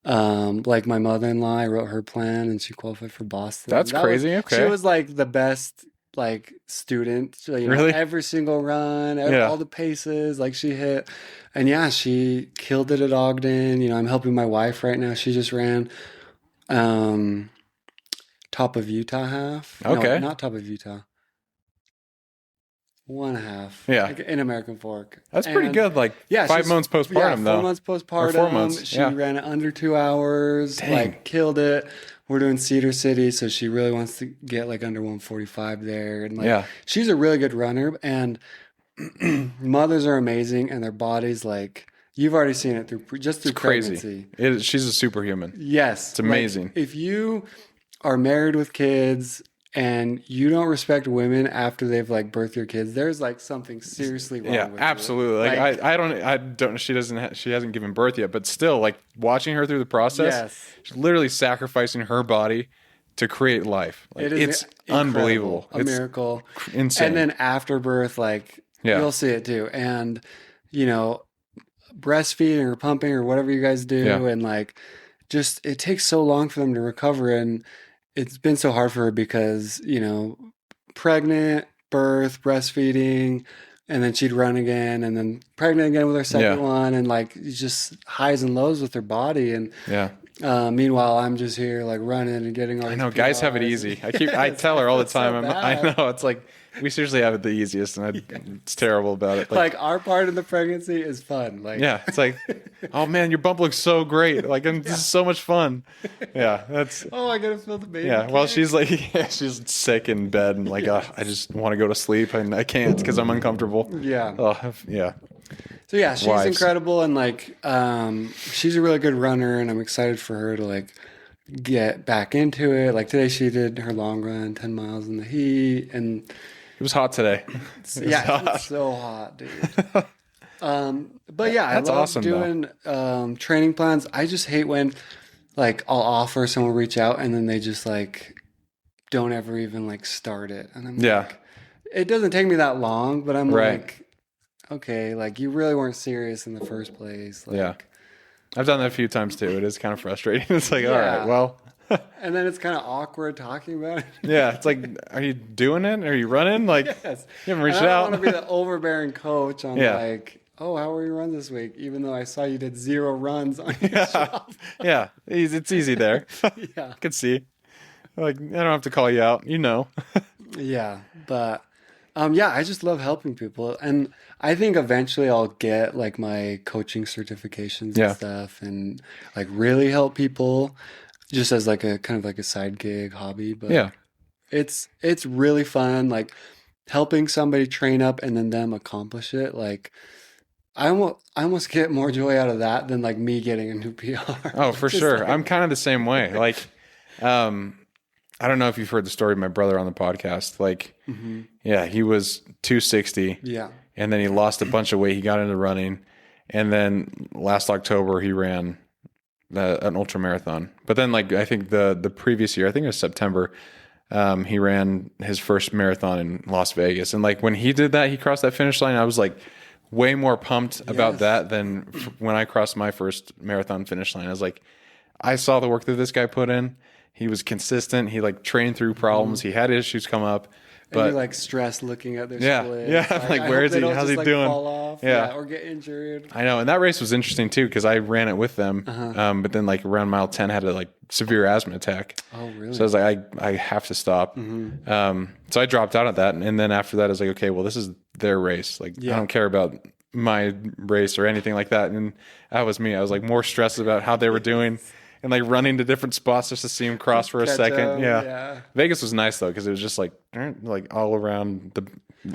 Like my mother-in-law, I wrote her plan and she qualified for Boston. That's crazy. Okay. She was like the best like student, really? Every single run, all the paces, like she hit. And yeah, she killed it at Ogden. I'm helping my wife right now. She just ran top of Utah half. Okay. No, not top of Utah. 1.5. Yeah. Like in American Fork. That's pretty good. Like 5 months postpartum, though. 4 months postpartum. Or 4 months. She ran it under 2 hours. Dang. Like killed it. We're doing Cedar City, so she really wants to get like under 145 there. And like she's a really good runner. And mothers are amazing, and their bodies, like you've already seen it through pregnancy. Crazy. She's a superhuman. Yes. It's amazing. Like, if you are married with kids and you don't respect women after they've like birthed your kids, there's like something seriously wrong with absolutely. you. Like I don't she hasn't given birth yet, but still, like watching her through the process, she's literally sacrificing her body to create life. Like, it's unbelievable. A miracle. Insane. And then after birth, like you'll see it too. And breastfeeding or pumping or whatever you guys do, and like just it takes so long for them to recover. And it's been so hard for her because, pregnant, birth, breastfeeding, and then she'd run again, and then pregnant again with her second one, and like just highs and lows with her body. And meanwhile, I'm just here like running and getting all these PRs. Guys have it easy. I tell her all the time. I know it's like we seriously have it the easiest, and it's terrible about it. Like our part of the pregnancy is fun. Like it's like, oh man, your bump looks so great. Like this is so much fun. Yeah, that's. Oh, I gotta feel the baby. Yeah, well, she's like, she's sick in bed, and like, I just want to go to sleep, and I can't because I'm uncomfortable. Yeah. Oh, yeah. So yeah, she's incredible, and like, she's a really good runner, and I'm excited for her to like get back into it. Like today, she did her long run, 10 miles in the heat, and it was hot today. It's so hot, dude. But yeah, that's I love awesome, doing training plans. I just hate when like I'll offer someone reach out and then they just like don't ever even like start it, and I'm like, it doesn't take me that long, but I'm like, okay, like you really weren't serious in the first place. Like, I've done that a feyu times too. It is kind of frustrating. It's like, all right, well. And then it's kind of awkward talking about it. It's like, are you doing it? Are you running? Like, you haven't reached out. I don't want to be the overbearing coach on like, oh, how were your runs this week? Even though I saw you did 0 runs on your job. It's easy there. I can see. Like, I don't have to call you out. But I just love helping people. And I think eventually I'll get like my coaching certifications and stuff and like really help people just as like a kind of like a side gig hobby. But it's really fun. Like helping somebody train up and then them accomplish it. Like I almost get more joy out of that than like me getting a new PR. Oh, for sure. Like, I'm kind of the same way. Like, I don't know if you've heard the story of my brother on the podcast. Like, he was 260. Yeah. And then he lost a bunch of weight. He got into running. And then last October, he ran an ultra marathon. But then, like, I think the previous year, I think it was September, he ran his first marathon in Las Vegas. And like when he did that, he crossed that finish line. I was like way more pumped about that than when I crossed my first marathon finish line. I was like, I saw the work that this guy put in. He was consistent. He like trained through problems. He had issues come up. And But you're like stressed looking at their splits. yeah. Like I where hope is they he? don't How's just, he like, doing? fall off, Yeah. or get injured. I know, and that race was interesting too because I ran it with them. But then like around mile 10, I had a like severe asthma attack. Oh, really? So I was like, I have to stop. So I dropped out of that, and then after that, I was like, okay, well, this is their race. Like I don't care about my race or anything like that. And that was me. I was like more stressed about how they were doing. And like running to different spots just to see him cross for a second. Yeah. Vegas was nice though because it was just like all around the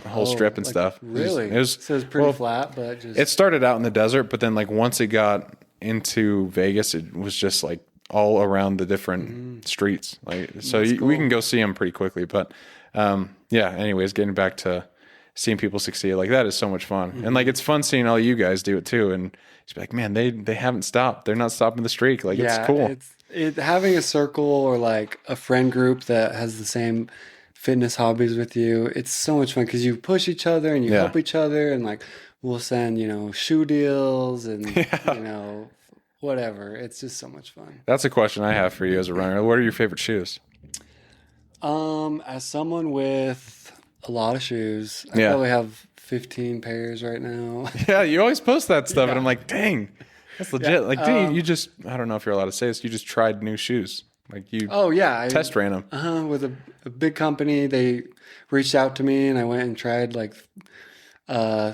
whole strip and stuff. Really? It was So it was pretty flat, but just it started out in the desert, but then like once it got into Vegas, it was just like all around the different streets. Like so we can go see them pretty quickly. But anyways, getting back to seeing people succeed like that is so much fun. And like it's fun seeing all you guys do it too. And it's like, man, they haven't stopped. They're not stopping the streak. Like it's cool. Having a circle or like a friend group that has the same fitness hobbies with you. It's so much fun because you push each other and you help each other, and like we'll send shoe deals and whatever. It's just so much fun. That's a question I have for you as a runner. What are your favorite shoes? As someone with a lot of shoes, I probably have 15 pairs right now. Yeah, you always post that stuff, and I'm like, dang, that's legit. Like, dude, you just, I don't know if you're allowed to say this, you just tried new shoes. Like you test ran them. With a big company, they reached out to me, and I went and tried like 4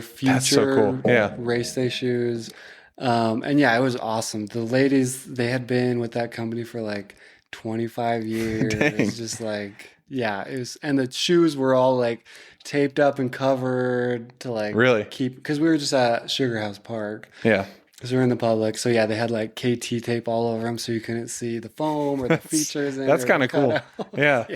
future race day shoes. And it was awesome. The ladies, they had been with that company for like 25 years. It's just like, it was, and the shoes were all like taped up and covered to like really keep, because we were just at Sugar House Park. Yeah. Because we were in the public. So they had like KT tape all over them so you couldn't see the foam or the features. That's kind of cool. Yeah.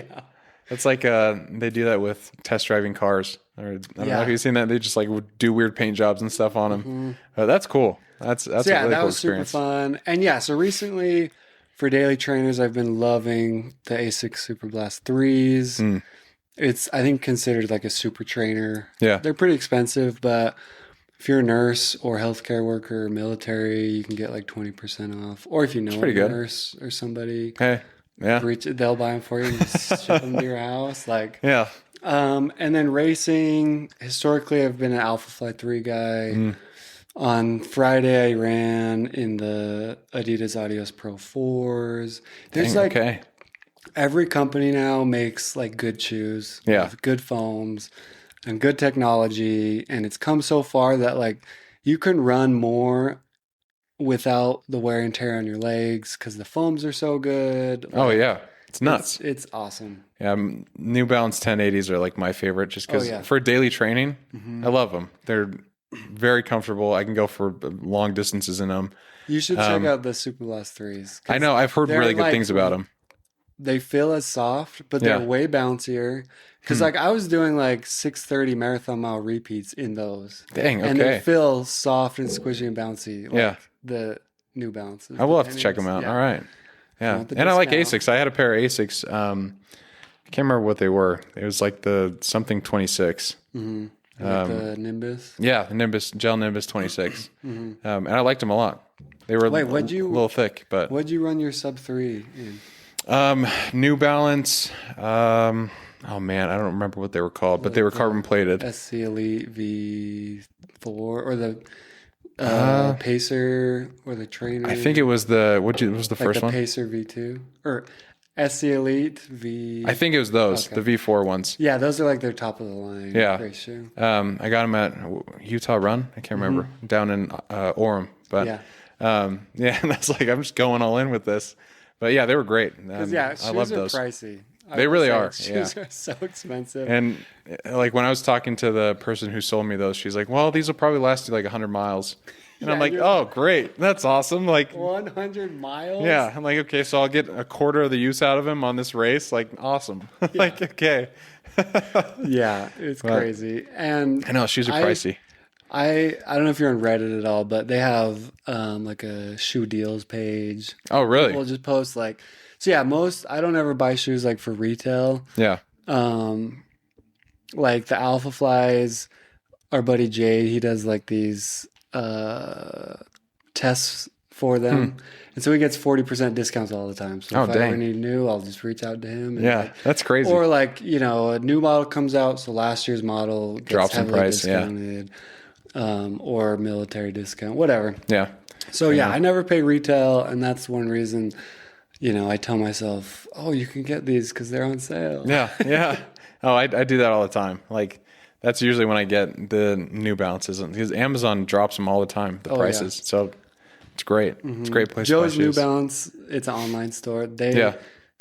It's like they do that with test driving cars. Or, I don't know if you've seen that. They just like would do weird paint jobs and stuff on them. That's cool. That's a really that cool was experience. Super fun. And so recently for daily trainers, I've been loving the ASICS Super Blast 3s. It's, I think, considered like a super trainer. Yeah. They're pretty expensive, but if you're a nurse or healthcare worker or military, you can get like 20% off. Or if you know a nurse or somebody, they'll buy them for you and just ship them to your house. Like, and then racing, historically, I've been an Alpha Fly 3 guy. On Friday, I ran in the Adidas Adios Pro 4s. There's every company now makes like good shoes with good foams and good technology, and it's come so far that like you can run more without the wear and tear on your legs because the foams are so good. It's nuts. It's awesome. Yeah, New Balance 1080s are like my favorite just because for daily training, I love them. They're very comfortable. I can go for long distances in them. You should check out the Super Blast 3s. I know. I've heard really good things about them. They feel as soft, but they're way bouncier. Because like I was doing like 6:30 marathon mile repeats in those. Dang, okay. And they feel soft and squishy and bouncy. Like the New Balances. I will have to check them out. Yeah. All right. Yeah. And I like ASICs. I had a pair of ASICs. I can't remember what they were. It was like the something 26. Like the Nimbus? Yeah, the Nimbus, Gel Nimbus 26. And I liked them a lot. They were a little thick, but... What'd you run your sub 3 in? New Balance. Oh man, I don't remember what they were called, but they were carbon plated. SC Elite V4 or the Pacer or the Trainer. I think it was what was the first one? Pacer V2 or SC Elite V. I think it was those, the V4 ones. Yeah, those are like their top of the line. Yeah. Race shoe. I got them at Utah Run. I can't remember, down in Orem. But and that's like I'm just going all in with this. But yeah, they were great. Shoes I love those. Are pricey. They really are. Shoes are so expensive. And like when I was talking to the person who sold me those, she's like, "Well, these will probably last you like 100 miles." And I'm like, "Oh, great, that's awesome!" Like 100 miles. Yeah, I'm like, okay, so I'll get a quarter of the use out of him on this race. Like, awesome. Like, okay. It's crazy. And I know shoes are pricey. I don't know if you're on Reddit at all, but they have like a shoe deals page. Oh, really? We'll just post like, I don't ever buy shoes like for retail. Yeah. Like the Alpha Flies, our buddy Jade, he does like these test for them. And so he gets 40% discounts all the time. So if I dang. ever need new, I'll just reach out to him. And Yeah, that's crazy. Or like, a new model comes out. So last year's model gets Drops in heavily price, discounted. Or military discount, whatever. Yeah. So I never pay retail. And that's one reason, I tell myself, oh, you can get these because they're on sale. Yeah. Yeah. Oh, I do that all the time. Like, that's usually when I get the New Balances, because Amazon drops them all the time, the prices. Yeah. So it's great. It's a great place Joe's to buy shoes. New Balance, it's an online store. They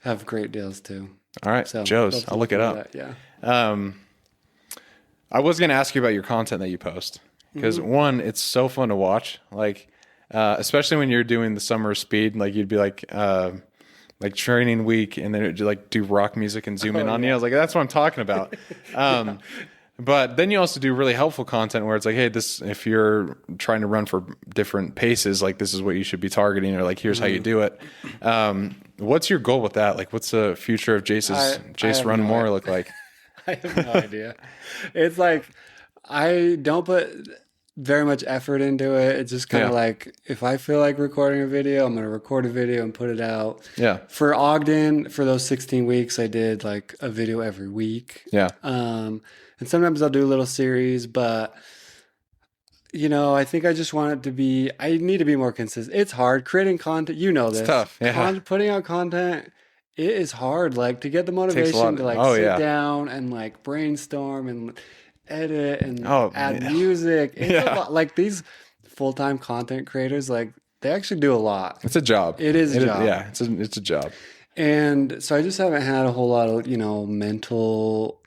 have great deals too. All right, so Joe's. I'll look it up. Yeah. I was going to ask you about your content that you post, because one, it's so fun to watch. Like, especially when you're doing the summer of speed, like you'd be like training week, and then it'd like do rock music and zoom in on you. I was like, that's what I'm talking about. But then you also do really helpful content where it's like, hey, this, if you're trying to run for different paces, like this is what you should be targeting, or like, here's how you do it. What's your goal with that? Like, what's the future of Jace Run More look like? I have no idea. It's like, I don't put very much effort into it. It's just kind of like, if I feel like recording a video, I'm going to record a video and put it out. Yeah. For Ogden, for those 16 weeks, I did like a video every week. Yeah. And sometimes I'll do a little series, but I think I just want it to be, I need to be more consistent. It's hard creating content. This. It's tough. Yeah. Putting out content, it is hard. Like, to get the motivation to like sit down and like brainstorm and edit and add music. It's a lot. Like, these full-time content creators, like, they actually do a lot. It's a job. It is a job. Yeah, it's a job. And so I just haven't had a whole lot of, mental,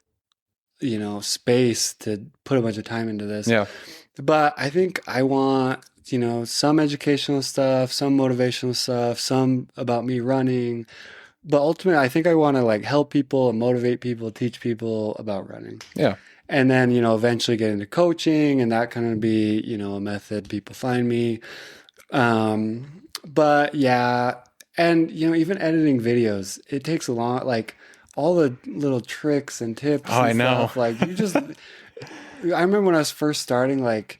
space to put a bunch of time into this. Yeah. But I think I want, some educational stuff, some motivational stuff, some about me running. But ultimately, I think I want to like help people and motivate people, teach people about running. Yeah. And then, eventually get into coaching, and that kind of be, a method people find me. But yeah. And, even editing videos, it takes a long, like, all the little tricks and tips and stuff. Like, you just, I remember when I was first starting, like,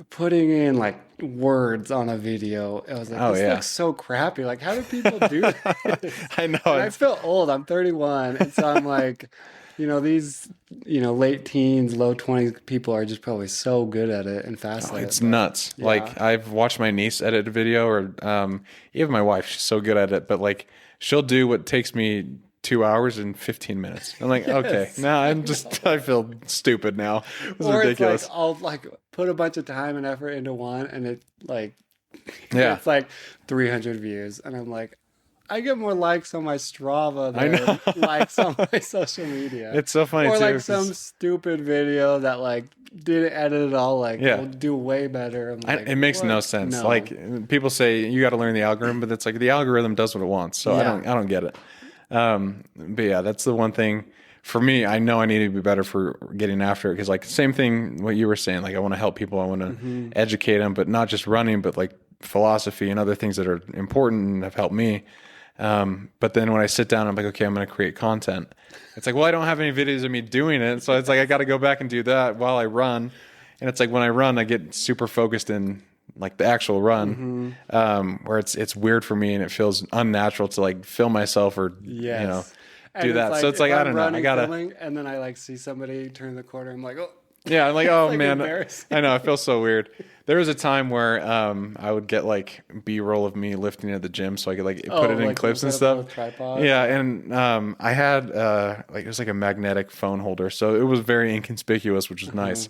putting in, like, words on a video. I was like, this looks so crappy. Like, how do people do this? I know. And I feel old. I'm 31. And so I'm like, these, late teens, low 20s people are just probably so good at it and fast at it. It's nuts. Yeah. Like, I've watched my niece edit a video, or even my wife, she's so good at it. But, like, she'll do what takes me 2 hours and 15 minutes. I'm like, okay, now I feel stupid now. This is ridiculous. It's like, I'll like put a bunch of time and effort into one, and it like, it's like 300 views. And I'm like, I get more likes on my Strava than likes on my social media. It's so funny or too. Or like some stupid video that like didn't edit at all. Like, will do way better. I'm like, it makes no sense. No. Like, people say you got to learn the algorithm, but it's like the algorithm does what it wants. So I don't get it. But yeah, that's the one thing for me. I know I need to be better for getting after it, because like, same thing what you were saying, like, I want to help people, I want to educate them, but not just running, but like philosophy and other things that are important and have helped me. But then when I sit down, I'm like, okay, I'm going to create content. It's like, well, I don't have any videos of me doing it. So it's like, I got to go back and do that while I run. And it's like, when I run, I get super focused in like the actual run, where it's weird for me, and it feels unnatural to like film myself or, do that. Like, so it's like, I don't know. I gotta, filming, and then I like see somebody turn the corner. I'm like, oh, yeah. I'm like, oh like, man, I know. I feel so weird. There was a time where, I would get like B-roll of me lifting at the gym, so I could like put it in clips and stuff. Yeah. And, I had, like, it was like a magnetic phone holder. So it was very inconspicuous, which was nice.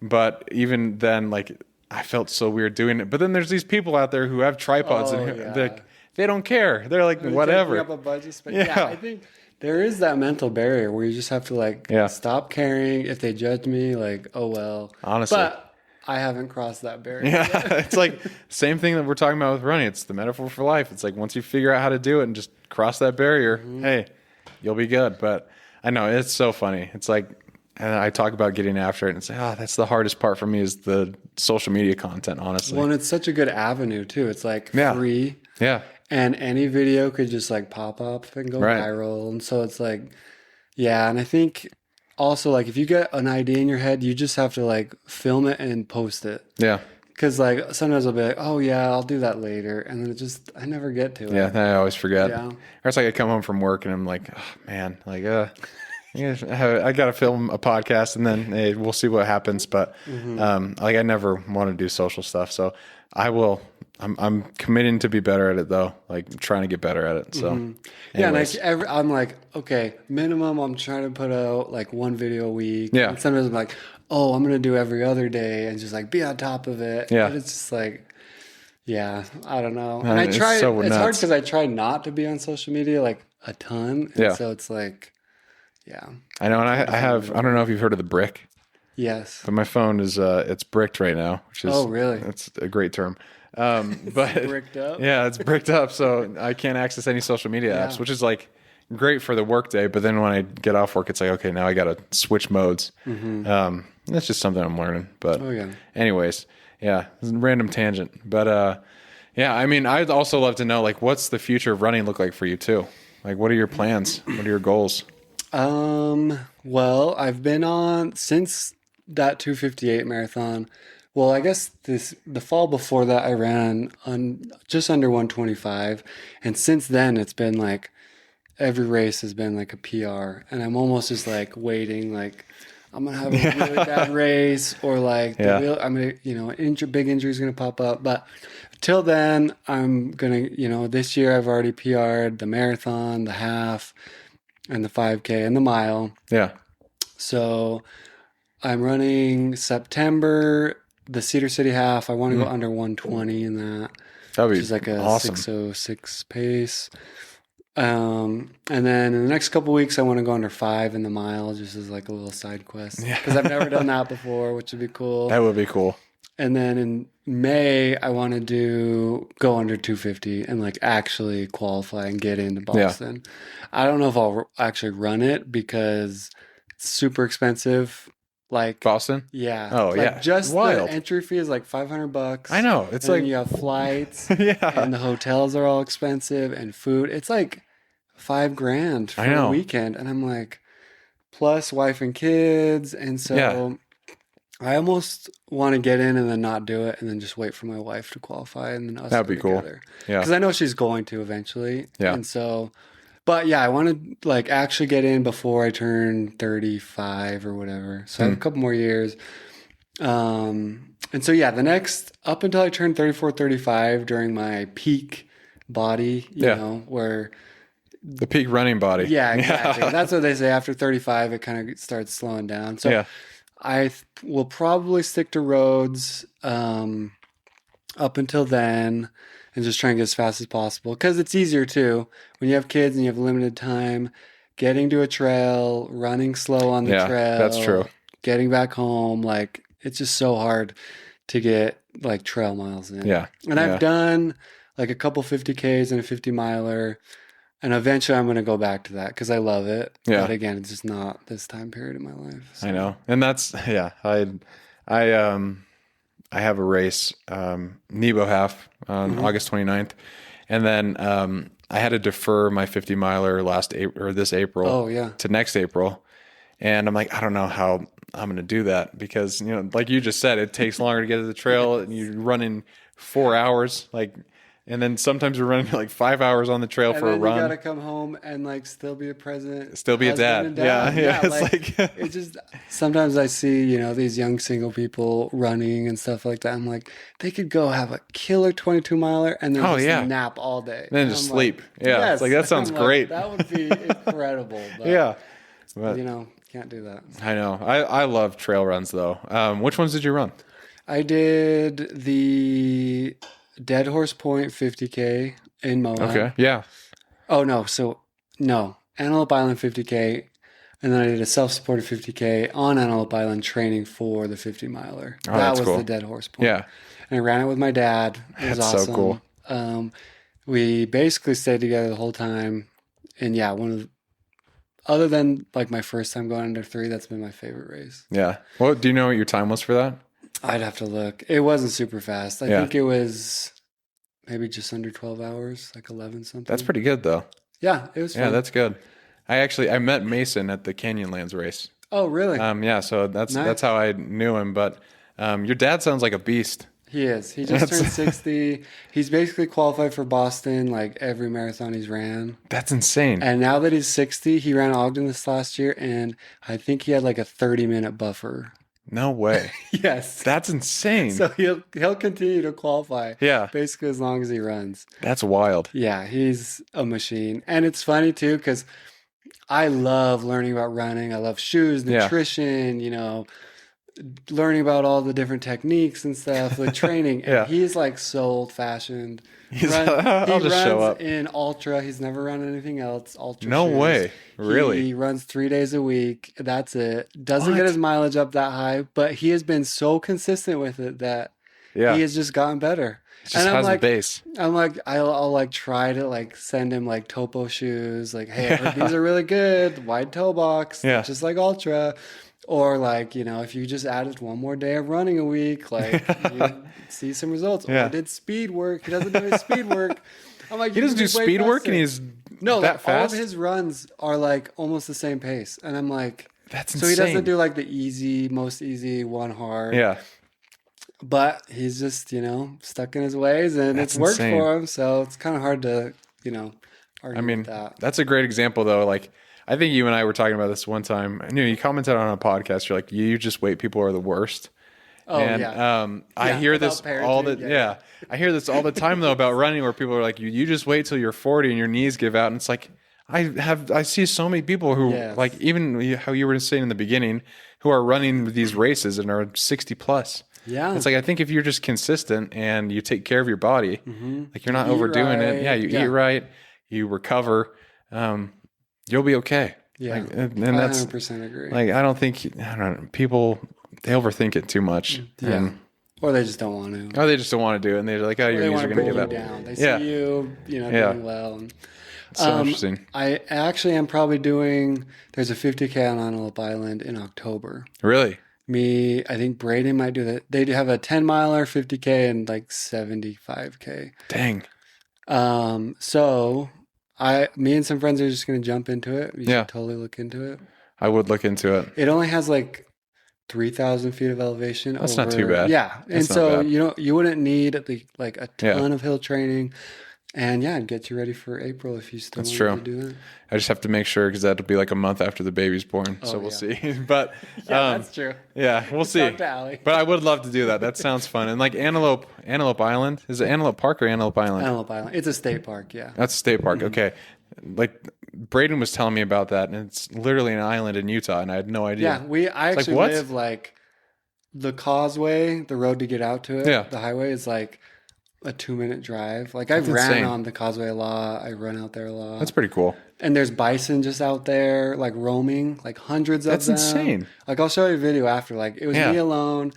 But even then, like, I felt so weird doing it. But then there's these people out there who have tripods and they don't care. They're like, whatever. Up a bunch of space. Yeah, I think there is that mental barrier where you just have to like stop caring. If they judge me, like, oh well. Honestly. But I haven't crossed that barrier. Yeah, it's like same thing that we're talking about with running. It's the metaphor for life. It's like, once you figure out how to do it and just cross that barrier, hey, you'll be good. But I know it's so funny. It's like, and I talk about getting after it, and say, that's the hardest part for me, is the social media content, honestly. Well, and it's such a good avenue too. It's like free. Yeah. And any video could just like pop up and go viral. And so it's like, and I think also, like, if you get an idea in your head, you just have to like film it and post it. Yeah. Because like sometimes I'll be like, oh yeah, I'll do that later, and then I never get to it. Yeah, I always forget. Yeah. Or it's like I come home from work and I'm like, oh, man, like, I got to film a podcast and then hey, we'll see what happens. But like I never want to do social stuff, so I will. I'm committing to be better at it though, like trying to get better at it. So Yeah, anyways. and I'm like, okay, minimum, I'm trying to put out like one video a week. Yeah. And sometimes I'm like, oh, I'm gonna do every other day and just like be on top of it. Yeah. But it's just like, yeah, I don't know. Man, And I it's try. so It's hard nuts. because I try not to be on social media like a ton. And Yeah. so it's like, yeah. I know, and I don't know if you've heard of the brick, Yes. but my phone is it's bricked right now, which is Oh, really? That's a great term. But Bricked up? yeah, it's bricked up, so I can't access any social media apps, which is like great for the workday. But then when I get off work, it's like, okay, now I got to switch modes. That's just something I'm learning. But Oh, yeah. anyways, yeah, it's a random tangent. But yeah, I mean, I'd also love to know like what's the future of running look like for you too? Like, what are your plans? What are your goals? Well, I've been on since that 258 marathon. Well, I guess the fall before that I ran on just under 125, and since then it's been like every race has been like a PR, and I'm almost just like waiting, like I'm gonna have a really bad race, or like I'm gonna, big injury is gonna pop up. But till then, I'm gonna, this year I've already PR'd the marathon, the half, and the 5K and the mile. Yeah. So I'm running September, the Cedar City half. I want to go under 120 in that. That'd be Which is like a awesome. 6:06 pace. And then in the next couple weeks, I want to go under 5 in the mile, just as like a little side quest. Because I've never done that before, which would be cool. That would be cool. And then in May, I want to go under 250 and like actually qualify and get into Boston. I don't know if I'll actually run it because it's super expensive. Like Boston? yeah. Oh, Like, yeah. just Wild. the entry fee is like $500. I know. It's And then like you have flights yeah. and the hotels are all expensive and food. It's like $5,000 for I know. a weekend. And I'm like, plus wife and kids. And so Yeah. I almost want to get in and then not do it and then just wait for my wife to qualify and then us That'd go be cool. together. Yeah. Because I know she's going to eventually. Yeah. And so, but yeah, I want to like actually get in before I turn 35 or whatever. So I have a couple more years. And so yeah, the next up until I turn 34, 35 during my peak body, you know, where The peak running body. yeah, exactly. That's what they say. After 35, it kind of starts slowing down. So Yeah. I will probably stick to roads up until then and just try and get as fast as possible because it's easier too when you have kids and you have limited time. Getting to a trail, running slow on the trail. That's true. Getting back home, like it's just so hard to get like trail miles in. Yeah. And I've done like a couple 50Ks and a 50 miler. And eventually I'm going to go back to that because I love it. Yeah. But again, it's just not this time period in my life. So. I know. And that's I have a race, Nebo half on August 29th. And then I had to defer my 50 miler this April Oh, yeah. to next April. And I'm like, I don't know how I'm going to do that because, you know, like you just said, it takes longer to get to the trail and you run in 4 hours, and then sometimes we're running like 5 hours on the trail And for a then run. you got to come home and like still be a present. Still be a husband dad. and Yeah. It's like it just, sometimes I see, you know, these young single people running and stuff like that. I'm like, they could go have a killer 22 miler and then just nap all day. Then And just I'm sleep. Like, Yeah. yes. It's like, that sounds I'm like, great. that would be incredible. But, Yeah. But, you know, can't do that. I know. I love trail runs though. Which ones did you run? I did the Dead Horse Point 50K in Moab. Okay. Yeah. Oh, no. So, no. Antelope Island 50K. And then I did a self-supported 50K on Antelope Island training for the 50 miler. Oh, that that's was cool. the Dead Horse Point. Yeah. And I ran it with my dad. It was That's awesome. so cool. We basically stayed together the whole time. And yeah, other than like my first time going under 3, that's been my favorite race. Yeah. Well, do you know what your time was for that? I'd have to look. It wasn't super fast. I think it was maybe just under 12 hours, like 11 something. That's pretty good though. Yeah, it was fun. Yeah, that's good. I met Mason at the Canyonlands race. Oh, really? Yeah, so that's how I knew him. But your dad sounds like a beast. He is. He just turned 60. He's basically qualified for Boston, like every marathon he's ran. That's insane. And now that he's 60, he ran Ogden this last year, and I think he had like a 30-minute buffer. No way. Yes. That's insane. So he'll continue to qualify. Yeah. Basically as long as he runs. That's wild. Yeah, he's a machine. And it's funny too, because I love learning about running. I love shoes, nutrition, learning about all the different techniques and stuff, like training. And he's like so old fashioned. I'll just show up in ultra. He's never run anything else. Ultra. No shoes. Way. Really? He runs 3 days a week. That's it. Doesn't get his mileage up that high, but he has been so consistent with it that he has just gotten better. Just has the base. I'm like, I'll like try to like send him like topo shoes. Like, hey, I heard these are really good. Wide toe box. Yeah. Just like ultra. Or like, if you just added one more day of running a week, like you see some results. Or did speed work. He doesn't do his speed work. I'm like, he doesn't do speed work and he's that fast? All of his runs are like almost the same pace. And I'm like, that's insane. So he doesn't do like the most easy, one hard. Yeah. But he's just, stuck in his ways and it's worked for him. So it's kind of hard to, argue with that. That's a great example though. Like, I think you and I were talking about this one time. I knew you commented on a podcast. You're like, you just wait. People are the worst. Oh, and, I hear this all the I hear this all the time though about running, where people are like, you just wait till you're 40 and your knees give out. And it's like, I see so many people who like, even how you were saying in the beginning, who are running these races and are 60 plus. Yeah. It's like, I think if you're just consistent and you take care of your body, like you're not overdoing it. Yeah. You eat right, you recover. You'll be okay. Yeah. Like, and that's 100% agree. Like, I don't know, people, they overthink it too much. Yeah. Or they just don't want to. Or they just don't want to do it. And they're like, oh, your knees are going to give out. Down. They see you, doing well. It's so interesting. I actually am probably there's a 50K on Antelope Island in October. Really? I think Brayden might do that. They do have a 10 miler, 50K, and like 75K. Dang. So me and some friends are just going to jump into it. You should totally look into it. I would look into it. It only has like 3,000 feet of elevation. That's not too bad. Yeah. That's and so, you wouldn't need like a ton of hill training. And it'd get you ready for April if you still want to do it. I just have to make sure, because that'll be like a month after the baby's born. So we'll see. But that's true. Yeah, we'll see. But I would love to do that. That sounds fun. And like Antelope Island, is it Antelope Park or Antelope Island? Antelope Island. It's a state park. Yeah. That's a state park. Okay. Like Brayden was telling me about that, and it's literally an island in Utah, and I had no idea. Yeah, I actually live like the causeway, the road to get out to it. Yeah. The highway is like a 2-minute drive. Like I've ran on the causeway a lot. I run out there a lot. That's pretty cool. And there's bison just out there, like roaming, like hundreds of them. That's insane. Like I'll show you a video after. Like it was me alone.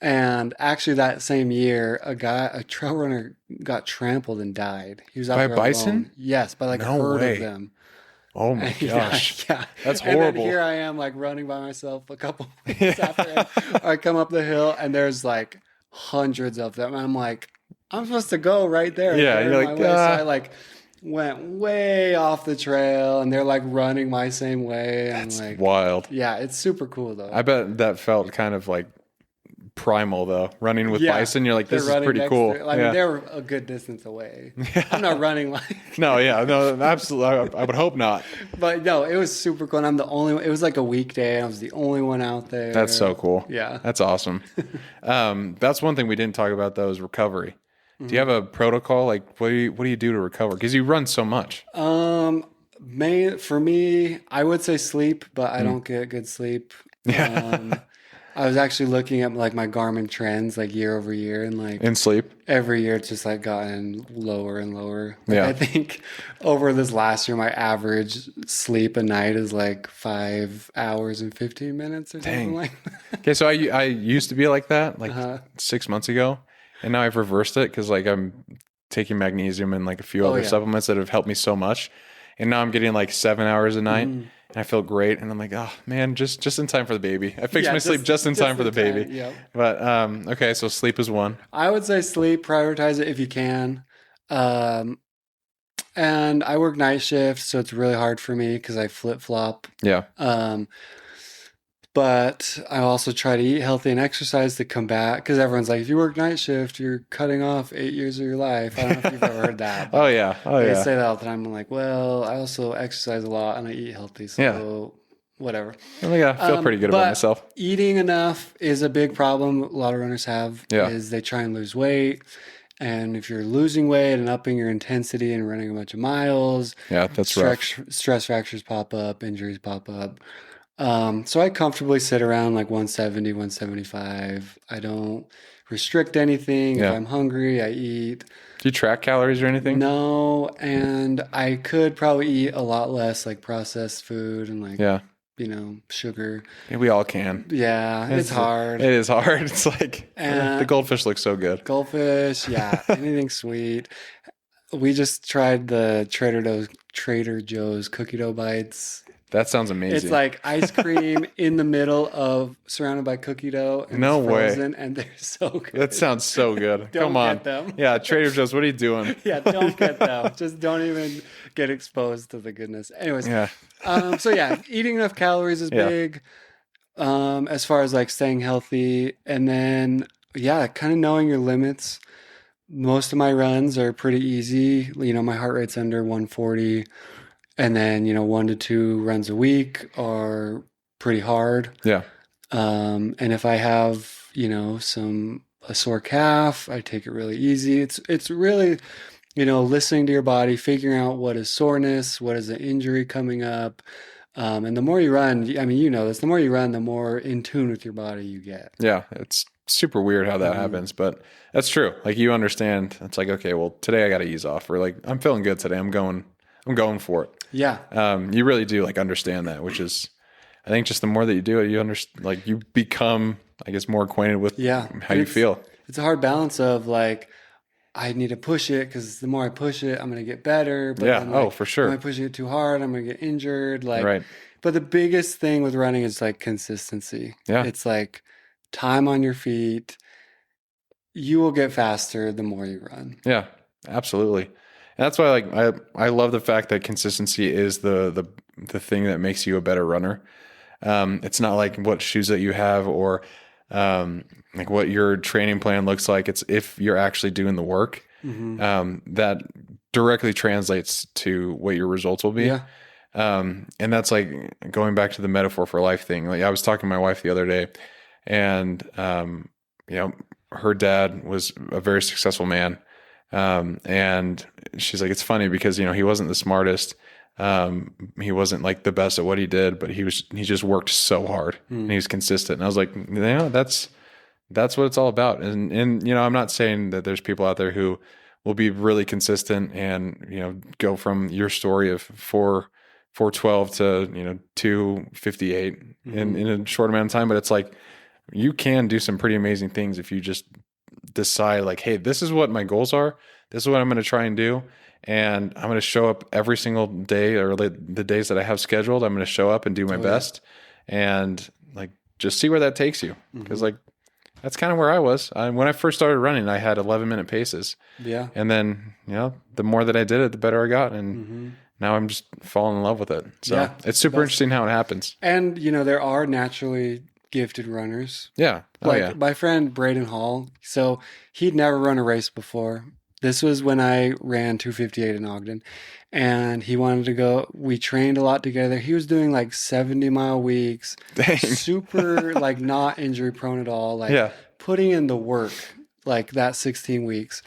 And actually that same year, a trail runner got trampled and died. He was out there by bison? Alone. Yes, by like a herd of them. Oh my gosh. Yeah. That's horrible. And then here I am like running by myself a couple weeks after I come up the hill and there's like hundreds of them. And I'm like, I'm supposed to go right there. Yeah, you're like, So I like went way off the trail and they're like running my same way. That's like, wild. Yeah, it's super cool though. I bet that felt kind of like primal though, running with bison. You're like, this is pretty cool. I mean, they're a good distance away. I'm not running like no, absolutely. I would hope not. But no, it was super cool. And I'm the only one. It was like a weekday. I was the only one out there. That's so cool. Yeah, that's awesome. That's one thing we didn't talk about though, is recovery. Do you have a protocol? Like, what do you do to recover? Because you run so much. For me, I would say sleep, but I don't get good sleep. I was actually looking at like my Garmin trends like year over year, and like in sleep every year it's just like gotten lower and lower. Like, I think over this last year, my average sleep a night is like 5 hours and 15 minutes or something like that. Okay, so I used to be like that like 6 months ago, and now I've reversed it because like I'm taking magnesium and like a few other supplements that have helped me so much, and now I'm getting like 7 hours a night. And I feel great, and I'm like, oh man, just in time for the baby. I fixed my sleep just in time for the baby. Yep. But okay, so sleep is one. I would say sleep. Prioritize it if you can. And I work night shifts, so it's really hard for me because I flip flop. Yeah. But I also try to eat healthy and exercise to combat, because everyone's like, if you work night shift, you're cutting off 8 years of your life. I don't know if you've ever heard that. Oh yeah. Oh They yeah. say that all the time. I'm like, well, I also exercise a lot and I eat healthy, so whatever. I think I feel pretty good about But myself. eating enough is a big problem a lot of runners have, Yeah. is they try and lose weight. And if you're losing weight and upping your intensity and running a bunch of miles, Yeah, that's rough. stress fractures pop up, injuries pop up. So I comfortably sit around like 170, 175. I don't restrict anything. Yeah. If I'm hungry, I eat. Do you track calories or anything? No, and I could probably eat a lot less like processed food and like, Yeah. Sugar. Yeah, we all can. Yeah, it's hard. It is hard. It's like the goldfish looks so good. Goldfish, yeah, anything sweet. We just tried the Trader Joe's cookie dough bites. That sounds amazing. It's like ice cream in the middle of surrounded by cookie dough. And No it's way. frozen, and they're so good. That sounds so good. Don't Come on. get them. Yeah, Trader Joe's, what are you doing? Yeah, don't get them. Just don't even get exposed to the goodness. Anyways, Yeah. so yeah, eating enough calories is Yeah. big. As far as like staying healthy, and then kind of knowing your limits. Most of my runs are pretty easy. My heart rate's under 140. And then, 1 to 2 runs a week are pretty hard. Yeah. And if I have, a sore calf, I take it really easy. It's really, listening to your body, figuring out what is soreness, what is an injury coming up. And the more you run, I mean, this, the more you run, the more in tune with your body you get. Yeah. It's super weird how that happens, but that's true. Like you understand, it's like, okay, well, today I got to ease off, or like, I'm feeling good today. I'm going for it. Yeah. You really do like understand that, which is, I think just the more that you do it, you understand, like you become, I guess, more acquainted with how you feel. It's a hard balance of like, I need to push it because the more I push it, I'm going to get better. But then, for sure. Am I pushing it too hard? I'm going to get injured. Like, Right. But the biggest thing with running is like consistency. Yeah. It's like time on your feet. You will get faster the more you run. Yeah, absolutely. And that's why I love the fact that consistency is the thing that makes you a better runner. It's not like what shoes that you have or like what your training plan looks like. It's if you're actually doing the work, that directly translates to what your results will be. Yeah. And that's like going back to the metaphor for life thing. Like I was talking to my wife the other day, and her dad was a very successful man. And she's like, it's funny because, he wasn't the smartest. He wasn't like the best at what he did, but he just worked so hard and he was consistent. And I was like, that's what it's all about. And, I'm not saying that there's people out there who will be really consistent and, go from your story of 412 to, 258 in a short amount of time. But it's like, you can do some pretty amazing things if you just decide like, hey, this is what my goals are. This is what I'm going to try and do. And I'm going to show up every single day, or the days that I have scheduled. I'm going to show up and do my best and like, just see where that takes you. Cause like, that's kind of where I was. When I first started running, I had 11-minute paces. Yeah. And then, the more that I did it, the better I got. And now I'm just falling in love with it. So it's super interesting how it happens. And, there are naturally gifted runners. Yeah. Like my friend Brayden Hall. So he'd never run a race before. This was when I ran 258 in Ogden, and he wanted to go. We trained a lot together. He was doing like 70-mile weeks. Dang. Super like not injury prone at all. Like putting in the work like that 16 weeks.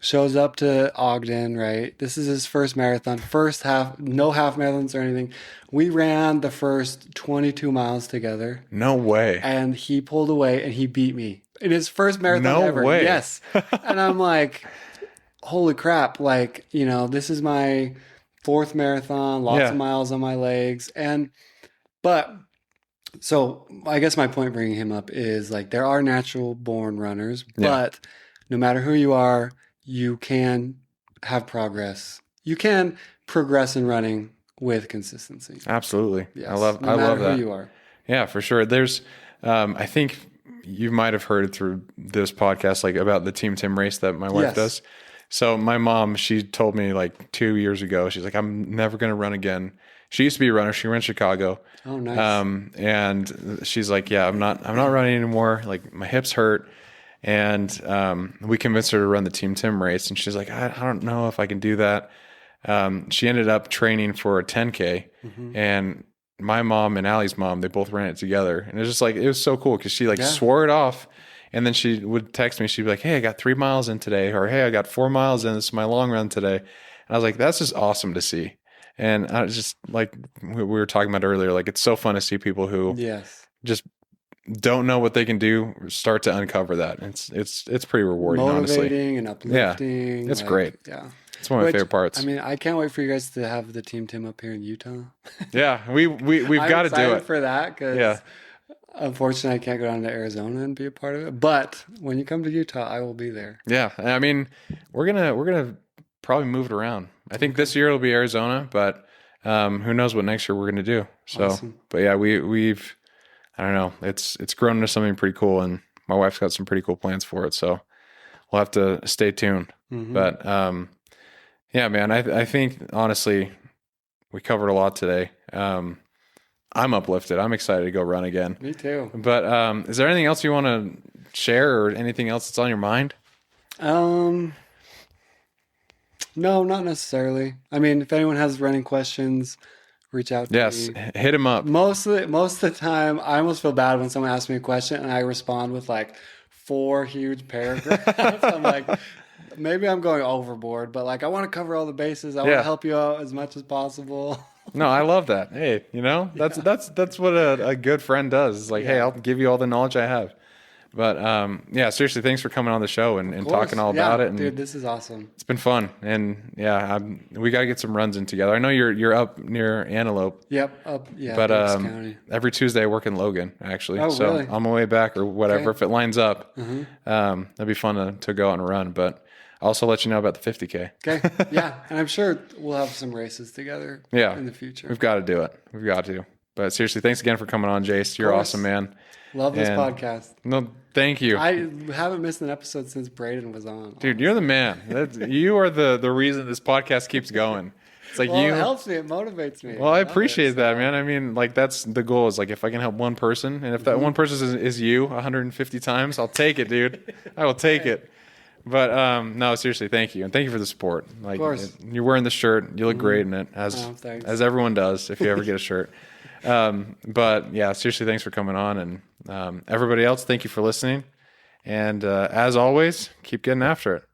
Shows up to Ogden, right? This is his first marathon. First half, no half marathons or anything. We ran the first 22 miles together. No way. And he pulled away and he beat me in his first marathon ever. No way. Yes. And I'm like, holy crap. Like, this is my 4th marathon, lots of miles on my legs. So I guess my point bringing him up is like, there are natural born runners, but no matter who you are, you can have progress. You can progress in running with consistency. Absolutely. Yes. I love matter that. Who you are. Yeah, for sure. There's, I think you might have heard through this podcast, like about the Team Tim race that my wife does. So my mom, she told me like 2 years ago, she's like, I'm never going to run again. She used to be a runner. She ran Chicago. Oh, nice. And she's like, yeah, I'm not running anymore. Like my hips hurt. And we convinced her to run the Team Tim race. And she's like, I don't know if I can do that. She ended up training for a 10K. And my mom and Allie's mom, they both ran it together. And it was just like, it was so cool because she swore it off. And then she would text me. She'd be like, hey, I got 3 miles in today. Or, hey, I got 4 miles in. This is my long run today. And I was like, that's just awesome to see. And I was just like we were talking about earlier, like it's so fun to see people who just don't know what they can do start to uncover that. It's pretty rewarding, motivating honestly. and uplifting. Yeah, it's great. Yeah. It's one of my favorite parts. I mean, I can't wait for you guys to have the Team Tim up here in Utah. Yeah, we've got to do it for that because unfortunately I can't go down to Arizona and be a part of it. But when you come to Utah, I will be there. Yeah, I mean, we're gonna probably move it around. I think this year it'll be Arizona, but who knows what next year we're gonna do. So, awesome. But yeah, we've I don't know. It's grown into something pretty cool, and my wife's got some pretty cool plans for it. So we'll have to stay tuned. But yeah, man, I think honestly we covered a lot today. I'm uplifted. I'm excited to go run again. Me too. But is there anything else you want to share or anything else that's on your mind? No, not necessarily. I mean, if anyone has running questions, reach out to me. Yes, hit him up. Most of the time, I almost feel bad when someone asks me a question and I respond with like 4 huge paragraphs. I'm like, maybe I'm going overboard, but like I want to cover all the bases. I want to help you out as much as possible. No, I love that. Hey, that's what a good friend does. It's like, hey, I'll give you all the knowledge I have. But yeah, seriously, thanks for coming on the show and talking all about it. And dude, this is awesome. It's been fun, and we got to get some runs in together. I know you're up near Antelope. Yep, up but County. Every Tuesday I work in Logan actually. Oh, so really? on my way back or whatever, if it lines up, Mm-hmm. that'd be fun to go out and run. But I'll also let you know about the 50K. Okay, yeah, and I'm sure we'll have some races together. In the future, we've got to do it. We've got to. But seriously, thanks again for coming on, Jace. You're awesome, man. Love this podcast. No, thank you. I haven't missed an episode since Brayden was on. Dude, you're the man. You are the reason this podcast keeps going. It's like it helps me. It motivates me. Well, I appreciate that, man. I mean, like that's the goal is like if I can help one person, and if that one person is you 150 times, I'll take it, dude. I will take it. But no, seriously, thank you, and thank you for the support. Like, of course. You're wearing the shirt. You look great in it, as everyone does if you ever get a shirt. But yeah, seriously, thanks for coming on, and everybody else, thank you for listening. And as always, keep getting after it.